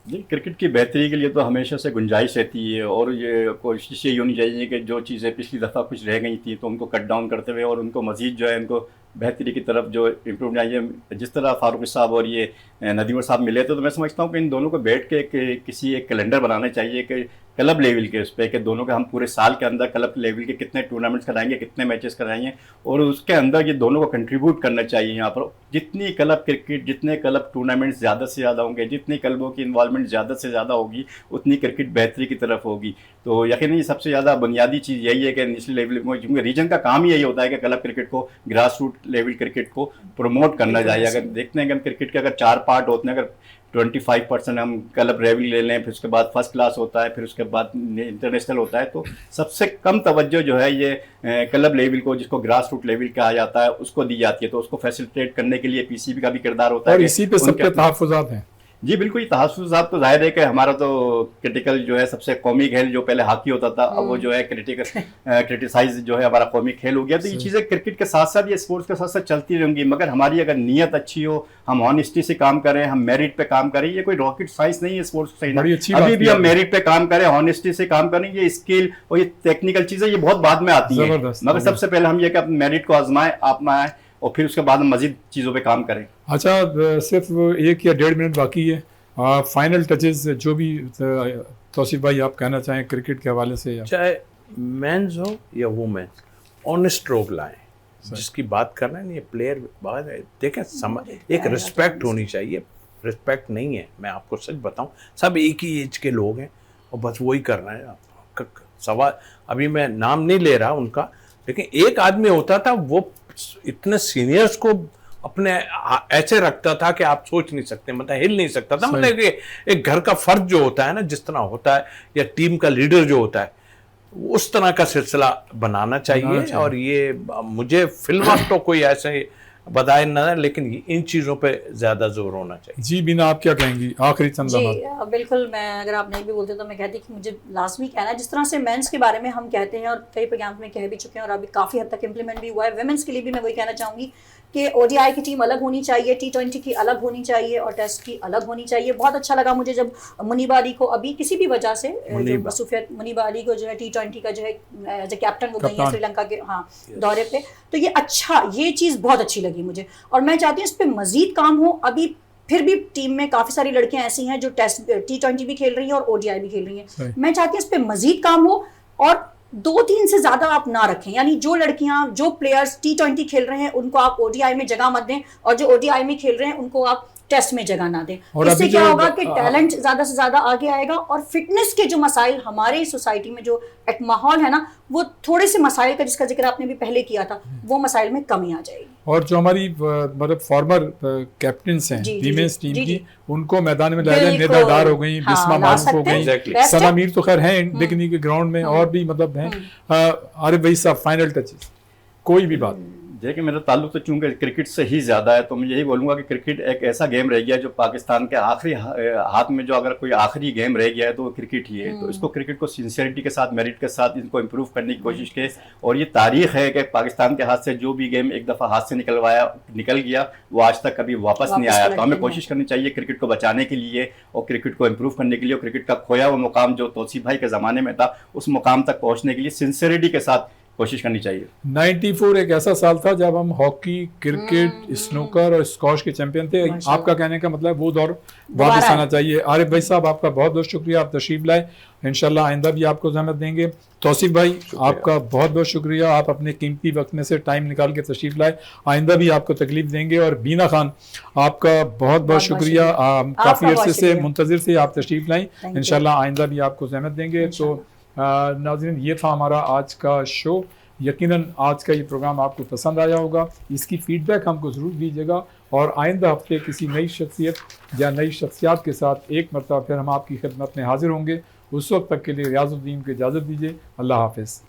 जी, क्रिकेट की बेहतरी के लिए तो हमेशा से गुंजाइश रहती है, और ये कोशिश ये होनी चाहिए कि जो चीज़ें पिछली दफ़ा कुछ रह गई थी तो उनको कट डाउन करते हुए और उनको मज़ीद जो है उनको बेहतरी की तरफ जो इम्प्रूव चाहिए। जिस तरह फारूक साहब और ये नदीम साहब मिले थे, तो मैं समझता हूँ कि इन दोनों को बैठ के किसी एक कैलेंडर बनाना चाहिए कि क्लब लेवल के उस पर, कि दोनों के हम पूरे साल के अंदर क्लब लेवल के कितने टूर्नामेंट्स कराएंगे, कितने मैचेस कराएंगे, और उसके अंदर ये दोनों को कंट्रीब्यूट करना चाहिए। यहाँ पर जितनी क्लब क्रिकेट, जितने क्लब टूर्नामेंट्स ज़्यादा से ज़्यादा होंगे, जितनी क्लबों की इन्वॉल्वमेंट ज़्यादा से ज़्यादा होगी, उतनी क्रिकेट बेहतरी की तरफ होगी। तो यकीनन सबसे ज़्यादा बुनियादी चीज़ यही है कि नेशनल लेवल में, क्योंकि रीजन का काम ही यही होता है कि क्लब क्रिकेट को, ग्रास रूट लेवल क्रिकेट को प्रमोट करना चाहिए। अगर देखते हैं कि हम क्रिकेट के अगर 4 पार्ट होते हैं, अगर 25% हम क्लब लेवल ले लें, फिर उसके बाद फर्स्ट क्लास होता है, फिर उसके बाद इंटरनेशनल होता है, तो सबसे कम तवज्जो जो है ये क्लब लेवल को, जिसको ग्रास रूट लेवल कहा जाता है, उसको दी जाती है। तो उसको फैसिलिटेट करने के लिए पीसीबी का भी किरदार होता है। और इसी पे सबके तहफ़्फ़ुज़ात हैं। जी बिल्कुल, तहफ़्फ़ुज़ात तो जाहिर है कि हमारा तो क्रिटिकल जो है सबसे कौमी खेल, जो पहले हॉकी होता था, अब वो जो है क्रिटिसाइज जो है हमारा कौमी खेल हो गया। तो ये चीज़ें क्रिकेट के साथ साथ, ये स्पोर्ट्स के साथ साथ चलती रहेंगी, मगर हमारी अगर नीयत अच्छी हो, हम ऑनेस्टी से काम करें, हम मेरिट पे काम करें। ये कोई रॉकेट साइंस नहीं है स्पोर्ट्स सही ना, बड़ी अच्छी बात अभी भी की हम आपने। मेरिट पे काम करें, ऑनेस्टी से काम करें। ये स्किल और ये टेक्निकल चीज़ें ये बहुत बाद में आती हैं, जबरदस्त, मगर जबरदस्त। सबसे पहले हम ये कि अपने मेरिट को आजमाएं, आजमाएं, और फिर उसके बाद हम मजीद चीज़ों पे काम करें। अच्छा, सिर्फ 1 या 1.5 मिनट बाकी है। फाइनल टचेस जो भी तौसीफ भाई आप कहना चाहें क्रिकेट के हवाले से, या चाहे मेंस हो या वुमेन्स, ऑनेस्ट रोग लाएं। जिसकी बात कर रहे हैं ये प्लेयर बात है, देखें एक रिस्पेक्ट होनी चाहिए। रिस्पेक्ट नहीं है, मैं आपको सच बताऊं, सब एक ही एज के लोग हैं और बस वही कर रहे हैं। सवाल अभी मैं नाम नहीं ले रहा उनका, लेकिन एक आदमी होता था वो इतने सीनियर्स को अपने ऐसे रखता था कि आप सोच नहीं सकते, मतलब हिल नहीं सकता था। मतलब एक घर का फर्ज जो होता है ना, जिस तरह होता है, या टीम का लीडर जो होता है, उस तरह का सिलसिला बनाना चाहिए। और ये मुझे फिल्म तो कोई ऐसे बताए ना, लेकिन इन चीज़ों पे ज़्यादा जोर होना चाहिए। जी बीना, आप क्या कहेंगी आखिरी चंद जी लम्हात? बिल्कुल, मैं अगर आप नहीं भी बोलते तो मैं कहती कि मुझे लाजमी कहना है, जिस तरह से मेंस के बारे में हम कहते हैं और कई प्रोग्राम में कह भी चुके हैं और अभी काफ़ी हद तक इम्प्लीमेंट भी हुआ है, वुमेन्स के लिए भी मैं वही कहना चाहूँगी कि ओडीआई की टीम अलग होनी चाहिए, T20 की अलग होनी चाहिए और टेस्ट की अलग होनी चाहिए। बहुत अच्छा लगा मुझे जब मुनीब अली को अभी किसी भी वजह से मुनीब अली को जो है T20 का जो है एज ए कैप्टन वो गई है श्रीलंका के दौरे पे, तो ये अच्छा, ये चीज़ बहुत अच्छी लगी मुझे और मैं चाहती हूँ इस पर मजीद काम हो। अभी फिर भी टीम में काफ़ी सारी लड़कियां ऐसी हैं जो टेस्ट T20 भी खेल रही हैं और ओडीआई भी खेल रही हैं। मैं चाहती हूँ इस पर मजीद काम हो और 2-3 से ज्यादा आप ना रखें, यानी जो लड़कियां, जो प्लेयर्स T20 खेल रहे हैं उनको आप ओडीआई में जगह मत दें और जो ओडीआई में खेल रहे हैं उनको आप टेस्ट में जगह ना दें। इससे क्या होगा कि टैलेंट ज्यादा से ज्यादा आगे आएगा और फिटनेस के जो मसाइल हमारे सोसाइटी में जो एक माहौल है ना, वो थोड़े से मसाइल का जिसका जिक्र आपने भी पहले किया था, वो मसाइल में कमी आ जाएगी। और जो हमारी मतलब फॉर्मर कैप्टन्स हैं वीमेंस टीम की, उनको मैदान में लाया जाए। निदा डार हो गई, बिस्मा मारूफ हो गई, सना मीर तो खैर हैं लेकिन इनके ग्राउंड में और भी मतलब हैं। आरिफ भाई साहब, फाइनल टचेस, कोई भी बात। देखिए, मेरा ताल्लुक तो चूंकि क्रिकेट से ही ज़्यादा है, तो मैं यही बोलूँगा कि क्रिकेट एक ऐसा गेम रह गया जो पाकिस्तान के आखिरी हाथ में, जो अगर कोई आखिरी गेम रह गया है तो वो क्रिकेट ही है। तो इसको, क्रिकेट को सिंसियरिटी के साथ, मेरिट के साथ इनको इम्प्रूव करने की कोशिश के। और ये तारीख है कि पाकिस्तान के हाथ से जो भी गेम एक दफ़ा हाथ से निकल गया वो आज तक कभी वापस नहीं आया। तो हमें कोशिश करनी चाहिए क्रिकेट को बचाने के लिए और क्रिकेट को इम्प्रूव करने के लिए, और क्रिकेट का खोया हुआ मुकाम जो तौसीफ भाई के ज़माने में था, उस मुकाम तक पहुँचने के लिए सिंसियरिटी के साथ कोशिश करनी चाहिए। 94 एक ऐसा साल था जब हम हॉकी, क्रिकेट, स्नूकर और स्क्वॉश के चैंपियन थे। आपका कहने का मतलब वो दौर वापस आना चाहिए। आरिफ भाई साहब, आपका बहुत बहुत शुक्रिया, आप तशरीफ लाए। इंशाल्लाह आइंदा भी आपको ज़हमत देंगे। तौसीफ भाई, आपका बहुत बहुत शुक्रिया, आप अपने कीमती वक्त में से टाइम निकाल के तशरीफ लाए। आइंदा भी आपको तकलीफ देंगे। और बीना खान, आपका बहुत बहुत शुक्रिया, काफ़ी अरसे से मुंतज़िर से आप तशरीफ लाई। इंशाल्लाह आइंदा भी आपको ज़हमत देंगे। तो नाज़रीन, ये था हमारा आज का शो। यकीनन आज का ये प्रोग्राम आपको पसंद आया होगा। इसकी फ़ीडबैक हमको ज़रूर दीजिएगा और आइंदा हफ्ते किसी नई शख्सियत या नई शख्सियात के साथ एक मरतबा फिर हम आपकी खिदमत में हाजिर होंगे। उस वक्त तक के लिए रियाजुद्दीन को इजाज़त दीजिए। अल्लाह हाफ़िज़।